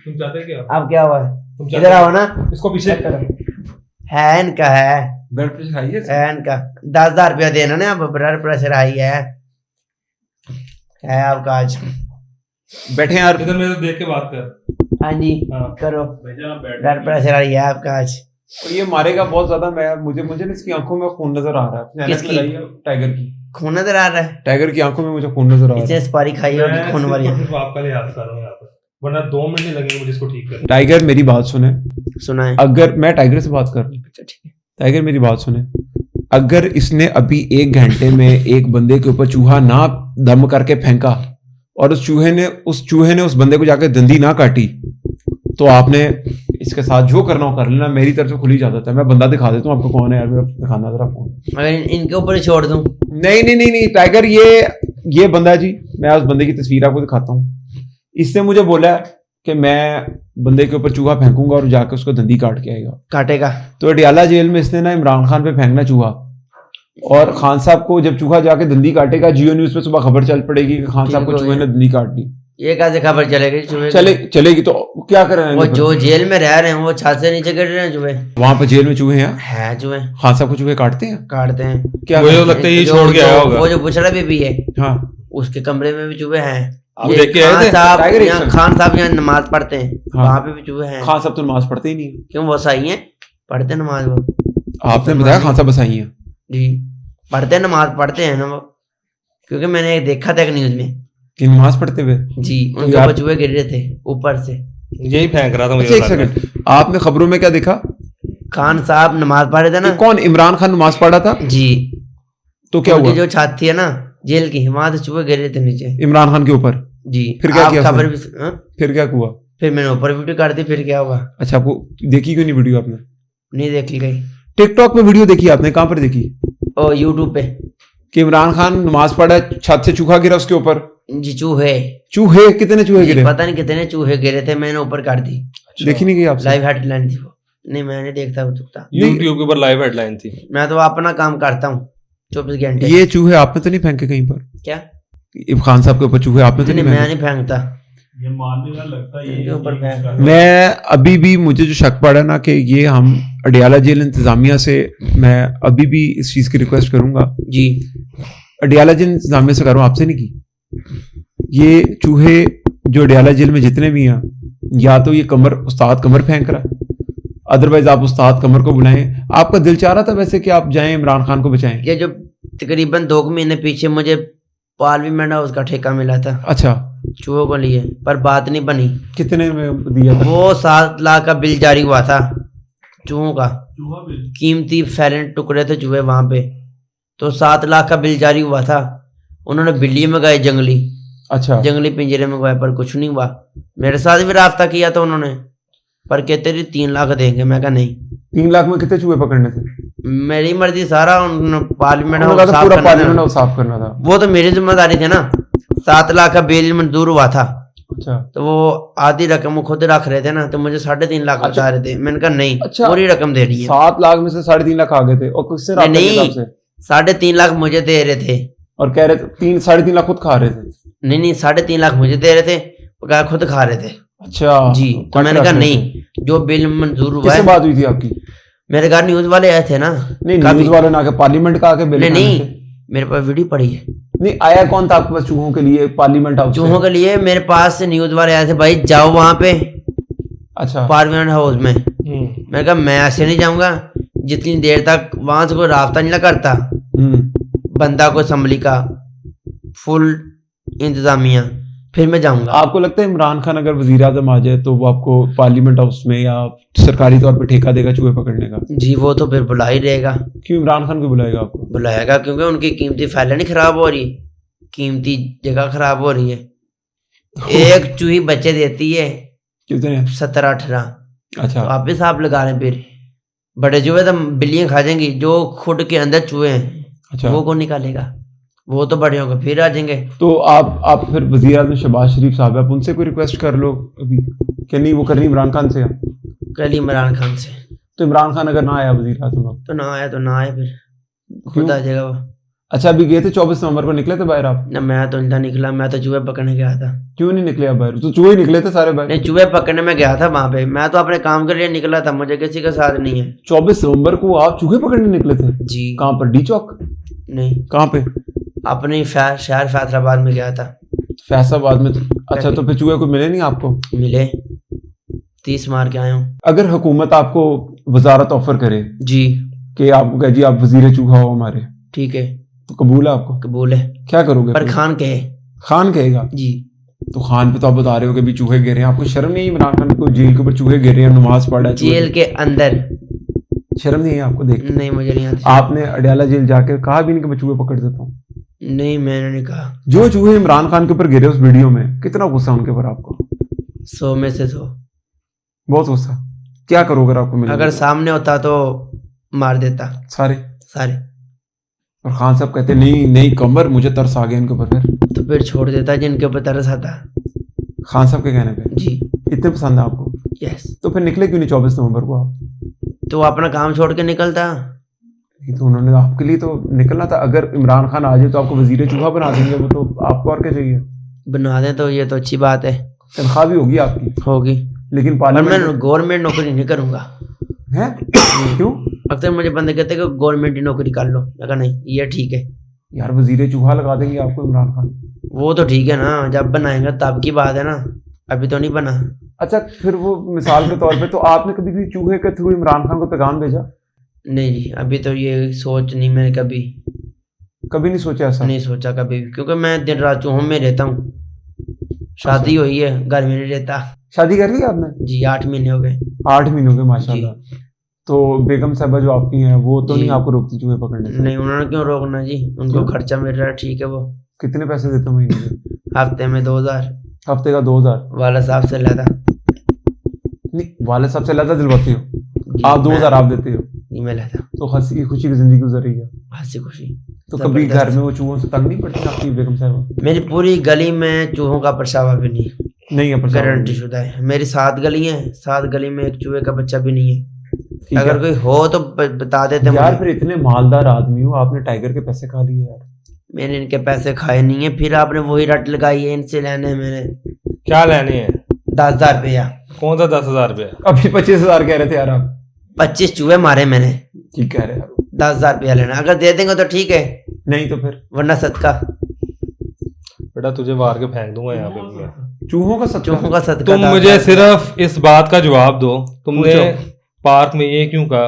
तुम चाहते क्या, अब क्या हुआ है? तुम इधर आओ ना, इसको पीछे चेक करो। है इनका, है ब्लड प्रेशर हाई है इनका। 10,000 रुपया देना ना, अब ब्लड प्रेशर हाई है आपका आज। बैठे यार। इधर मेरे देख के बात कर। हाँ जी हाँ। करो, भैया बैठ ब्लड प्रेशर हाई है आपका आज। तो ये मारेगा बहुत ज्यादा। मुझे ना इसकी आंखों में खून नजर आ रहा है। किसकी? टाइगर की। खून नजर आ रहा है, टाइगर की आंखों में मुझे खून नजर आ रहा इसने है। सुपारी खाई होगी मैं खून वाली। सिर्फ आपका लिहाज कर रहा हूँ यहाँ पर, वरना 2 मिनट नहीं लगेंगे मुझे इसको ठीक करने। टाइगर मेरी बात सुने, सुना है? अगर मैं टाइगर से बात कर रहा हूँ, अच्छा ठीक है। टाइगर मेरी बात सुने, अगर इसने अभी 1 घंटे में एक बंदे के ऊपर चूहा ना दम करके फेंका और उस चूहे ने उस बंदे को जाकर दंदी ना काटी, तो आपने इसके साथ जो करना हो कर लेना। मेरी तरफ से खुली इजाजत है। मैं बंदा दिखा देता हूँ आपको कौन है यार, मेरा दिखाना जरा फोन। मगर इनके ऊपर ही छोड़ दूं? नहीं टाइगर, ये बंदा है जी। मैं उस बंदे की तस्वीर आपको दिखाता हूँ। इसने मुझे बोला है कि मैं बंदे के ऊपर चूहा फेंकूंगा और जाकर उसको दंदी काट के आएगा। काटेगा? तो अडियाला जेल में इसने ना इमरान खान पे फेंकना चूहा, और खान साहब को जब चूहा जाके दंदी काटेगा, जियो न्यूज पे सुबह खबर चल पड़ेगी कि खान साहब को ठीक हो चूहे ने दंदी काट दी। ये कैसे खबर चलेगी चूहे की? चलेगी तो क्या वो करेंगे? जो जेल में रह रहे हैं वो छत से नीचे गिर रहे हैं चूहे। वहां पर जेल में चूहे हैं, है चूहे, खान साहब को चूहे काटते हैं। काटते हैं। क्या मुझे तो करते लगता है ये जो- छोड़ के आया जो- होगा। वो जो बुछड़ा बीबी है, हैं? हाँ, उसके कमरे में भी चूहे हैं। आप ये देख के आए खान थे? साहब टाइगर यहाँ एक्शन। खान साहब यहाँ नमाज पढ़ते हैं, हाँ। वहां पे भी चूहे हैं। खान साहब तो नमाज पढ़ते ही नहीं है। क्यों? वो सही है, पढ़ते हैं नमाज वो। आपने बताया खान साहब बसाई है। जी पढ़ते हैं, नमाज पढ़ते हैं ना वो, क्योंकि मैंने एक देखा था एक न्यूज में। कि नमाज पढ़ते हुए? जी उनके यार- ऊपर चूहे गिर रहे थे ऊपर से। यही फेंक रहा था मुझे। अच्छा एक बता रहा सेकंड, आपने खबरों में क्या देखा? खान साहब नमाज पढ़ रहे थे ना। कि कौन इमरान खान नमाज पढ़ा था? जी तो क्या उनकी हुआ जो छत थी है ना जेल की, वहां से चूहे गिर रहे थे नीचे। इमरान खान के ऊपर? जी फिर क्या आप किया खबर उसने? भी हाँ? फिर क्या हुआ? फिर मैंने ऊपर वीडियो कर दी, फिर क्या हुआ? अच्छा, आपको देखी क्यों नहीं वीडियो आपने? नहीं देखी गई। टिकटॉक पे वीडियो देखी आपने? कहाँ पर देखी? ओ यूट्यूब पे। कि इमरान खान नमाज पढ़ा, छत से चूहा गिरा उसके ऊपर। जी चूहे, चूहे? कितने चूहे जी, गिरे? पता नहीं कितने चूहे गिरे थे, मैंने ऊपर कर दी। देखी नहीं गई आपसे? लाइव हेडलाइन थी वो। नहीं मैंने देखता वो चुकता। YouTube के ऊपर लाइव हेडलाइन थी। मैं तो अपना काम करता हूँ 24 घंटे। ये चूहे आपने तो नहीं फेंके कहीं पर? क्या? इब खान साहब के ऊपर चूहे आपने तो नहीं नहीं मैं फेंके? नहीं फेंकता। ये मारने का लगता है इनके ऊपर ये फेंक। इसका- मैं अभी भी, मुझे जो शक पड़ा ना कि ये हम अडियाला जेल इंतजामिया से, मैं अभी भी इस चीज की रिक्वेस्ट करूंगा। जी अडियाला जेल इंतजामिया से करूँ, आपसे नहीं की। ये चूहे जो अडियाला जेल में जितने भी हैं, या तो ये उस्ताद कमर फेंक रहा है, अदरवाइज आप उस्ताद कमर को बुलाएं। आपका दिल चाह रहा था वैसे कि आप जाएं इमरान खान को बचाएं? ये जो तकरीबन 2 महीने पीछे मुझे पार्लियामेंट हाउस का ठेका मिला था अच्छा, चूहों को लिए, पर बात नहीं बनी। कितने में दिया था? वो 7 लाख का बिल जारी हुआ था चूहों का। चूहा भी कीमती फैलेंट टुकड़े थे चूहे वहां पे, तो 7 लाख का बिल जारी हुआ था। उन्होंने बिल्ली में गए जंगली पिंजरे में गए, पर कुछ नहीं हुआ। मेरे साथ भी रास्ता किया था उन्होंने, पर कहते रही 3 लाख देंगे। मैं कहा नहीं, 3 लाख में कितने चूहे पकड़ने थे? मेरी मर्जी, सारा पार्लियामेंट उन्होंने कहा था साफ पूरा करना पार्लियामेंट था। हाउस साफ करना था। वो तो मेरी जिम्मेदारी थी ना। 7 लाख का बिल मंजूर हुआ था, अच्छा, तो वो आधी रकम वो खुद रख रहे थे ना, तो मुझे 3.5 लाख बता रहे थे। मैंने कहा नहीं, अच्छा। पूरी रकम दे रही है। 7 लाख में से 3.5 लाख आ गए थे, और किससे राब्ता नहीं, किया था आपसे? 3.5 लाख मुझे दे रहे थे। और कह रहे थे 3.5 लाख खुद खा रहे थे? नहीं 3.5 लाख मुझे दे रहे थे, वो कहा खुद खा रहे थे। अच्छा जी, तो कट मैंने रख कहा रहे थे। नहीं, जो बिल मंजूर हुआ किससे है। बात हुई थी आपकी? मेरे घर न्यूज वाले आए थे ना। नहीं, काफी- न्यूज वाले ना आके पार्लियामेंट का आके बिल नहीं खाने नहीं, थे? मेरे पास वीडियो पड़ी है नहीं, आया कौन था आपके पास चूहों के लिए पार्लियामेंट हाउस से? चूहों के लिए। मेरे पास से न्यूज वाले आए थे, भाई जाओ वहां पे अच्छा, पार्लियामेंट हाउस में। मैंने कहा मैं ऐसे नहीं जाऊंगा जितनी देर तक वहां से कोई रास्ता नहीं करता बंदा को असम्बली का फुल इंतजामिया, फिर मैं जाऊंगा। आपको लगता है इमरान खान अगर वजीर आजम आ जाए तो वो आपको पार्लियामेंट हाउस में या सरकारी तौर पे ठेका देगा चूहे पकड़ने का? जी वो तो फिर बुला ही रहेगा। क्यों इमरान खान को बुलाएगा आपको? बुलाएगा क्योंकि उनकी कीमती फाइलें नहीं खराब हो रही, कीमती जगह खराब हो रही है। एक चूही बच्चे देती है कितने? 17-18। अच्छा तो आप भी सांप लगा रहे हैं फिर। बड़े चूहे तो बिल्लियां खा जाएंगी, जो खुद के अंदर चूहे हैं अच्छा। वो कौन निकालेगा, वो तो बड़े होंगे फिर आ जाएंगे। तो आप फिर वज़ीर आज़म शहबाज शरीफ साहब है, आप उनसे कोई रिक्वेस्ट कर लो अभी कि नहीं, वो करनी इमरान खान से है। कल इमरान खान से, तो इमरान खान अगर ना आया वज़ीर आज़म अब, तो ना आया तो ना आए, फिर क्यों? खुद आ जाएगा वो। अच्छा अभी गए थे 24 नवंबर को, निकले थे बाहर आप? ना मैं तो उल्टा निकला, मैं तो चूहे पकड़ने गया था। क्यों नहीं निकले आप बाहर? तो चूहे ही निकले थे सारे बाहर। नहीं, चूहे पकड़ने में गया था वहां पे, मैं तो अपने काम के लिए निकला था, मुझे किसी का साथ नहीं है। 24 नवंबर को आप चूहे पकड़ने निकले थे? जी कहाँ पर? डी चौक? नहीं, कहाँ पे? अपनी शहर फैसलाबाद में गया था। फैसलाबाद में? अच्छा, तो फिर चूहे को मिले नहीं आपको? मिले, 30 मार के आया हूँ। अगर हुकूमत आपको वजारत ऑफर करे जी कि आपको कहे जी आप वजीर चूहा हो हमारे, ठीक है, तो कबूल है आपको? कबूल है, क्या करोगे पर फिर? खान के है। खान कहेगा? जी तो खान पे तो आप बता रहे हो कि भी चूहे गिर रहे हैं, आपको शर्म नहीं है? इमरान खान को जेल के ऊपर चूहे गिर रहे हैं, नमाज पढ़ा है चूहे जेल के अंदर की। शर्म नहीं है आपको देख के? नहीं, मुझे नहीं आती। आपने अडयाला जेल जाके कहा भी नहीं कि मैं चूहे पकड़ देता हूँ? नहीं, मैंने नहीं कहा। जो चूहे इमरान खान के ऊपर गिरे उस वीडियो में, कितना गुस्सा उनके ऊपर आपको? 100 में से 100। बहुत गुस्सा। क्या करोगे अगर आपको मिले? अगर सामने होता तो मार देता सारे। सारे, और खान साहब कहते नहीं नहीं कमर, मुझे तरस आ गया इनके ऊपर। फिर तो फिर छोड़ देता जिनके ऊपर तरस आता। खान साहब के कहने पे जी इतने पसंद है आपको? यस। तो फिर निकले क्यों नहीं 24 नवंबर को आप? तो अपना काम छोड़ के निकलता। ये तो उन्होंने आपके लिए तो निकलना था। अगर इमरान खान आ जाए तो आपको वजीर चूहा बना देंगे, वो तो आपको और क्या चाहिए? बना दें तो ये तो अच्छी बात है, तनख्वाह भी होगी आपकी, होगी, लेकिन पर मैं पार्लियामेंट गवर्नमेंट नौकरी नहीं करूंगा। है क्यों? अक्सर मुझे बंदे कहते हैं कि गवर्नमेंट की नौकरी कर लो, मैं कहा नहीं, ये ठीक है। यार वजीर चूहा लगा देंगे आपको इमरान खान। वो तो ठीक है ना, जब बनाएंगे तब की बात है ना, अभी तो नहीं बना। अच्छा फिर वो मिसाल के तौर पे, तो आपने कभी भी चूहे के थ्रू इमरान खान को पैगाम भेजा? नहीं जी, अभी तो ये सोच नहीं, मैंने कभी कभी नहीं सोचा ऐसा? नहीं सोचा कभी भी, क्योंकि मैं दिन रात चूहों में रहता हूँ। शादी हुई है, घर में नहीं रहता। शादी कर ली आपने? जी 8 महीने हो गए। 8 महीने हो गए माशाल्लाह। तो बेगम साहबा जो आपकी हैं वो तो जी। नहीं आपको रोकती चूहे पकड़ने से? नहीं, उन्होंने क्यों रोकना जी, उनको क्यों? खर्चा मिल रहा है, ठीक है। वो कितने पैसे देते हो महीने के? हफ्ते में 2000 हफ्ते का 2000? वाला साहब से लेता। नहीं, वाले साहब से ज़्यादा दिलवाती हो जी, आप? 2000 मैं- आप देते हो? नहीं, मैं लेता। तो हंसी खुशी की जिंदगी गुजर रही है। हंसी खुशी। तो कभी जबरदस्त। घर में वो चूहों से तंग नहीं पड़ती आपकी बेगम साहबा? मेरी पूरी गली में चूहों का परछावा भी नहीं, नहीं है परेशान? गारंटी शुदा है। मेरी 7 गली है, 7 गली में एक चूहे का बच्चा भी नहीं है। ठीक है। अगर कोई हो तो बता देते यार मुझे। फिर इतने मालदार आदमी हो, आपने टाइगर के पैसे खा लिए यार। मैंने इनके पैसे खाए नहीं है, फिर आपने वही रट लगाई है, इनसे लेने हैं मैंने क्या लेनी है? 10,000 रुपया। कौन सा 10,000 रुपया? अभी 25,000 कह रहे थे यार आप। 25 चूहे मारे मैंने, ठीक कह रहे हैं यार। 10,000 रुपया लेना, अगर दे देंगे तो ठीक है, नहीं तो फिर वरना सदका। बेटा तुझे मार के फेंक दूंगा यहाँ पे भैया। चूहों का सदका? चूहों का सदका। तुम 10,000 मुझे रुपया। सिर्फ इस बात का जवाब दो, तुमने पूछो। पार्क में ये क्यों कहा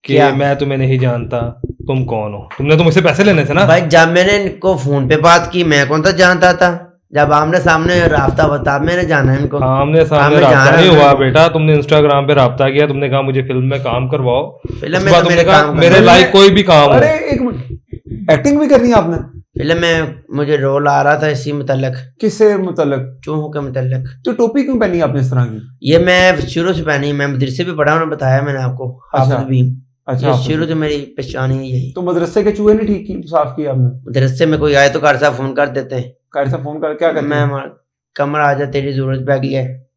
कि क्या? मैं तुम्हें नहीं जानता, तुम कौन हो? तुमने तो मुझसे पैसे लेने थे ना? भाई जब मैंने इनको फोन पे बात की, मैं कौन सा जानता था? जब आमने सामने राफ्ता हुआ तब मैंने जाना है इनको। आमने सामने आमने राब्ता जाना नहीं है। हुआ बेटा, तुमने इंस्टाग्राम पे राब्ता किया, तुमने कहा मुझे फिल्म में काम करवाओ। फिल्म उसके में बाद तो तुमने मेरे कहा काम मेरे करना। लायक कोई भी काम हो। अरे एक मिनट, एक्टिंग भी करनी है आपने? फिल्म में मुझे रोल आ रहा था इसी मुतल्लक, किससे मुतल्लक? चूहों के मुतल्लक। तो टोपी क्यों पहनी आपने इस तरह की? ये मैं शुरू से पहनी, मैं मदरसे भी पढ़ा, उन्होंने बताया मैंने आपको। अच्छा। हाफिज भी हूँ। अच्छा ये आपने- शुरू से मेरी पहचान है यही। तो मदरसे के चूहे नहीं ठीक की, साफ किया आपने? मदरसे में कोई आए तो घर साहब फोन कर देते हैं, कार से फोन कर क्या कहते मैं हैं? कमर आ जा, तेरी जरूरत पै गई है,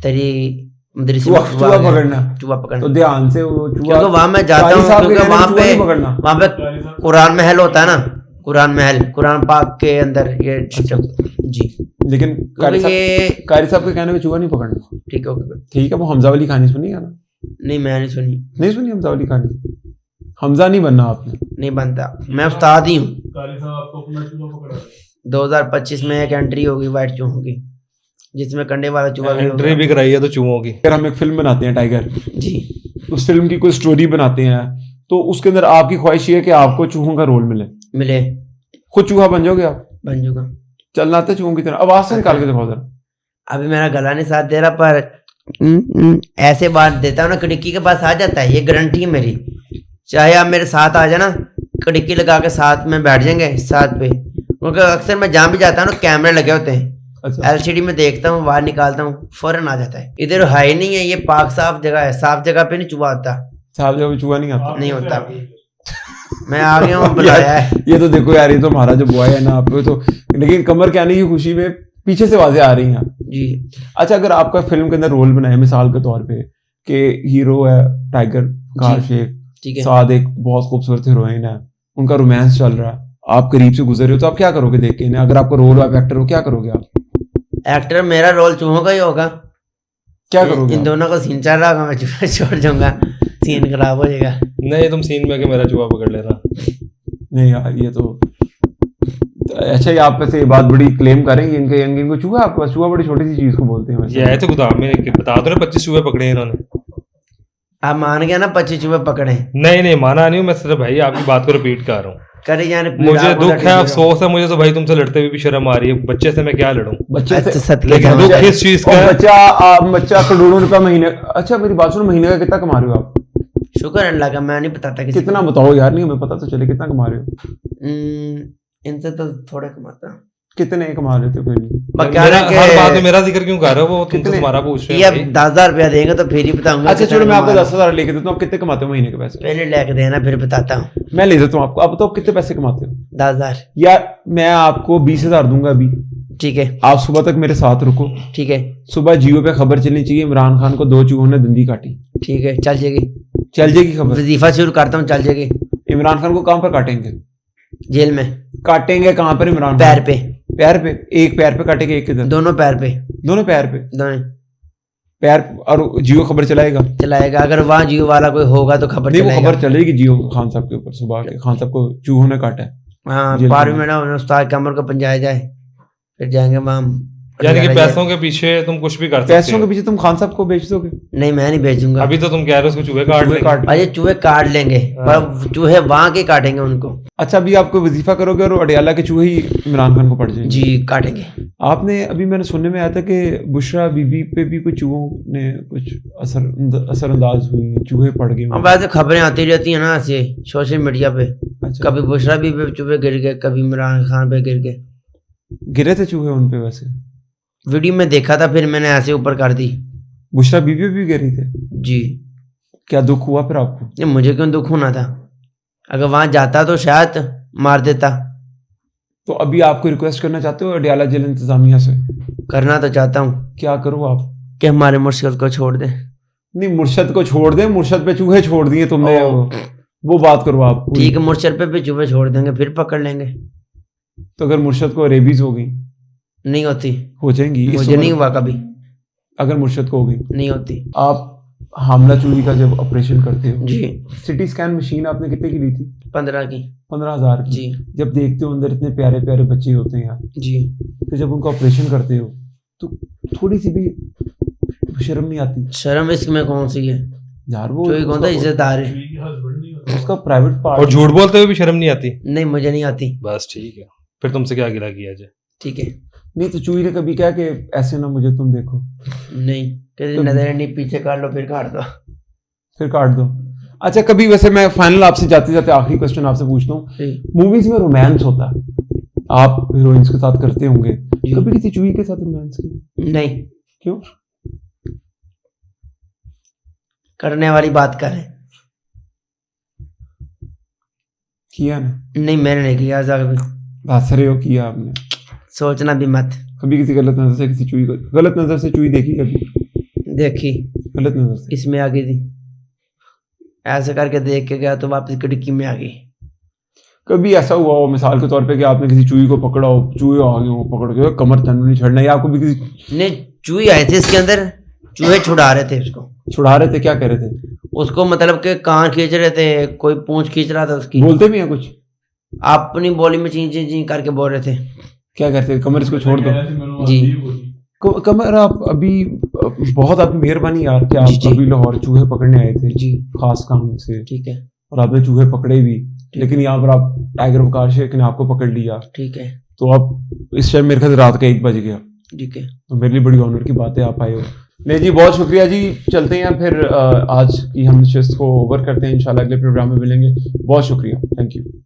तेरी मदरसे चूहा में चूहा आ गया। पकड़ना? चूहा तो पकड़ना, ध्यान से वो चूहा, क्योंकि वहां मैं जाता कारी हूँ, साहब के क्योंकि कहने वहां में चूहा नहीं पे पकड़ना। कुरान महल होता है ना, कुरान महल, कुरान पाक के अंदर ये सिस्टम। जी, लेकिन क्योंकि ये कारी साहब के कहने में चूहा नहीं पकड़ना। ठीक है। ठीक है, वो हमजा वाली कहानी सुनी है ना? नहीं, मैं नहीं सुनी, नहीं सुनी हमजा वाली कहानी? हमजा नहीं बनना आपने। नहीं बनता, मैं उस्ताद ही हूँ। काली साहब आपको अपना चूहा पकड़ा है। 2025 में एक एंट्री होगी वाइट चूहों की, जिसमें कंडे वाला चूहा भी एंट्री होगा। भी कराई है तो चूहों की। अगर हम एक फिल्म बनाते हैं टाइगर, जी, उस फिल्म की कोई स्टोरी बनाते हैं, तो उसके अंदर आपकी ख्वाहिश ये है कि आपको चूहों का रोल मिले। मिले, खुद चूहा बन जाओगे आप? बन जूगा। चलना आता है चूहों की तरह? आवाज से निकाल के दिखाओ जरा। अभी मेरा गला नहीं साथ दे रहा, पर ऐसे बात देता हूँ ना, खिड़की के पास आ जाता है, ये गारंटी है मेरी। चाहे आप मेरे साथ आ जाना, खिड़की लगा के साथ में बैठ जाएंगे साथ पे, क्योंकि अक्सर मैं जहाँ भी जाता हूँ ना कैमरे लगे होते हैं, अच्छा एलसीडी में देखता हूँ, बाहर निकालता हूँ, फौरन आ जाता है। इधर है ही नहीं है, ये पाक साफ जगह है, साफ जगह पे नहीं चूहा आता। साहब जब चूहा नहीं आता। आप नहीं कैसे होता। आ गए? मैं आ गया हूँ, बुलाया है। ये तो देखो यार, ये तो हमारा जो बॉय है ना आप तो, लेकिन कमर के आने की खुशी में पीछे से आवाजें आ रही हैं। जी अच्छा, अगर आपका फिल्म के अंदर रोल बनाए मिसाल के तौर पे कि हीरो है टाइगर कार जी। शेख, ठीक है। साथ एक बहुत खूबसूरत हीरोइन है, उनका रोमांस चल रहा है, आप करीब से गुजर रहे हो, तो आप क्या करोगे देख के इन्हें? अगर आपका रोल आप एक्टर हो, क्या करोगे आप? एक्टर मेरा रोल चूहों का ही होगा। क्या करोगे इन आप? दोनों को सीन चल रहा होगा, मैं चूहा छोड़ दूंगा, सीन खराब हो जाएगा। नहीं, तुम सीन में आके मेरा चूहा पकड़ लेना। नहीं यार, ये तो अच्छा, ये आप वैसे ये बात बड़ी क्लेम करेंगे इनको चूहा, आपका चूहा बड़ी छोटी सी चीज को बोलते हैं वैसे। ये आए थे गोदाम में, बता दो ना 25 चूहे पकड़े हैं इन्होंने। आप मान गया ना 25 चूहे पकड़े? नहीं माना नहीं हूँ मैं, सिर्फ भाई आपकी बात को रिपीट कर रहा हूँ। करे जाने मुझे दुख है, अफसोस है मुझे, तो भाई तुमसे लड़ते हुए भी शर्म आ रही है। बच्चे से मैं क्या लड़ूं? बच्चे अच्छा से सत्य लेकिन दुख किस चीज का और है? बच्चा करोड़ों रुपया महीने। अच्छा मेरी बात सुनो, महीने का कितना कमा रहे हो आप? शुक्र अल्लाह का, मैं नहीं बताता किसी कितना बताओ यार, नहीं हमें पता तो चले कितना कमा रहे हो। को। इनसे तो थोड़े कमाता। कितने कमा रहे थे कोई नहीं? मैं क्या मेरा, ना कि हर बात में मेरा जिक्र क्यों कर रहे हो? वो तुमसे कितने? तुम्हारा पूछ रहे ये हैं अब भाई। 10,000 रुपया देंगे तो फिर ही बताऊंगा। अच्छा कितना चलो, मैं आपको कमा रहा 10,000 लेके देता हूँ, आप कितने कमाते हो महीने के पैसे? हूं। पहले लेके देना फिर बताता हूँ। मैं ले देता हूँ आपको, आप बताओ कितने पैसे कमाते हो? 10,000। यार मैं आपको 20,000 दूंगा अभी, ठीक है आप सुबह तक मेरे साथ रुको। ठीक है सुबह जियो पे खबर चलनी चाहिए इमरान खान को 2 चूहों ने दंदी काटी। ठीक है, चल जाएगी। चल जाएगी खबर? वजीफा शुरू करता हूँ, चल जाएगी। इमरान खान को कहाँ पर काटेंगे? जेल में। काटेंगे कहाँ पर इमरान खान? पैर पे। पैर पे? एक पैर पे काटेंगे, एक किधर? दोनों पैर पे। दोनों पैर पे? दोनों पैर। और जियो खबर चलाएगा? चलाएगा। अगर वहाँ जियो वाला कोई होगा तो खबर नहीं, वो चलाएगा। खबर चलेगी जियो खान साहब के ऊपर सुबह के, खान साहब को चूहों ने काटा है। हाँ, जेल के 12वीं बाद। में ना उस्ताद कमर को पंजाया जाए, फिर जाएंगे वहाँ। यानी कि पटियाला पैसों के पीछे तुम कुछ भी कर सकते पैसों के हो। पीछे तुम खान साहब को बेच दोगे? नहीं, मैं नहीं भेजूंगा। अभी तो तुम कह रहे हो उसको चूहे काट चूहे लेंगे। काट। अजय चूहे काट लेंगे, पर चूहे वहां के काटेंगे उनको। अच्छा, अभी आपको वजीफा करोगे और अडियाला के चूहे ही इमरान खान को पड़ जाएंगे? जी काटेंगे। आपने अभी मैंने सुनने में आया था कि बुशरा बीबी पे भी कुछ चूहों ने कुछ असरअंदाज हुई, चूहे पड़ गए। अब वैसे खबरें आती रहती है ना ऐसे सोशल मीडिया पे। अच्छा, कभी बुशरा भी पे चूहे गिर गए, कभी इमरान खान पे गिर गए। गिरे थे चूहे उन पे? वैसे वीडियो में देखा था, फिर मैंने ऐसे ऊपर कर दी। बुशरा बीबी पे भी गिरी थे? जी। क्या दुख हुआ फिर आपको? ये मुझे क्यों दुख होना था? अगर वहां जाता तो शायद मार देता। तो अभी आपको रिक्वेस्ट करना चाहते हो अडियाला जेल इंतजामिया से? करना तो चाहता हूँ क्या करो आप? कि हमारे मुर्शिद को छोड़ दे। नहीं, मुर्शद को छोड़ दे, मुर्शद पे चूहे छोड़ दिए तुमने। ओ। वो बात करो आप। ठीक है, मुर्शिद पे भी चूहे छोड़ देंगे, फिर पकड़ लेंगे। तो अगर मुर्शद को रेबीज हो गई? नहीं होती। हो जाएंगी इस मुझे उम्र- नहीं हुआ कभी। अगर मुर्शद को हो गई? नहीं होती। आप हामला चूही का जब ऑपरेशन करते हो, जी। सिटी स्कैन मशीन आपने कितने की ली थी? 15 की। 15,000 की। जी जब देखते हो अंदर इतने प्यारे प्यारे बच्चे होते हैं यार, जी। फिर जब उनका ऑपरेशन करते हो तो थोड़ी सी भी शर्म नहीं आती शर्म इसमें कौन सी है? यार? वो चूहे कौन सा इज्जतदार है? चूहे की हस्बैंड नहीं होता। उसका प्राइवेट और पार्ट। झूठ बोलते हुए भी शर्म नहीं आती? नहीं, मुझे नहीं आती। बस ठीक है, फिर तुमसे क्या गिला किया जाए। ठीक है। नहीं तो चूही ने कभी क्या कि ऐसे ना मुझे तुम देखो, नहीं, कभी तो- नजर नहीं, पीछे काट लो फिर काट दो। फिर काट दो। अच्छा, कभी वैसे मैं फाइनल आपसे जाते जाते आखिरी क्वेश्चन आपसे पूछता हूँ, जी। मूवीज में रोमांस होता है, आप हीरोइंस के साथ करते होंगे, जी। कभी किसी चूही के साथ रोमांस किया? नहीं, क्यों? करने वाली बात करें। किया ना? नहीं, मैंने नहीं किया ऐसा कभी। हंस रहे हो, किया आपने? सोचना भी मत। कभी किसी गलत नजर से किसी चूही को, गलत नजर से चूही देखी कभी? देखी, गलत नजर से? इसमें आ गई थी, ऐसे करके देख के गया तो वापस खिड़की में आ गई। कभी ऐसा हुआ हो मिसाल के तौर पे कि आपने किसी चूही को पकड़ा हो, चूहे आ गए हो पकड़ के, कमर तन नहीं छड़ना, या आपको भी किसी नहीं, चूहे आए थे इसके अंदर, चूहे छुड़ा रहे थे उसको। छुड़ा रहे थे? क्या कह रहे थे? उसको मतलब के कान खींच रहे थे, कोई पूंछ खींच रहा था उसकी। बोलते भी हैं कुछ? अपनी बोली में ची ची ची करके बोल रहे थे। क्या कहते हैं? कमर इसको छोड़ दो। जी। कमर आप अभी बहुत आपकी मेहरबानी यार कि जी, आप जी। अभी लाहौर चूहे पकड़ने आए थे जी। खास काम से, ठीक है। और आपने चूहे पकड़े भी, लेकिन यहाँ पर आप टाइगर वकार शेख ने आपको पकड़ लिया, ठीक है। तो आप इस टाइम मेरे ख्याल से रात का 1 बज गया, ठीक है। तो मेरे लिए बड़ी ऑनर की बात है आप आए हो। नहीं जी, बहुत शुक्रिया जी। चलते हैं फिर, आज की हम नशिस्त को ओवर करते हैं, इंशाल्लाह अगले प्रोग्राम में मिलेंगे। बहुत शुक्रिया, थैंक यू।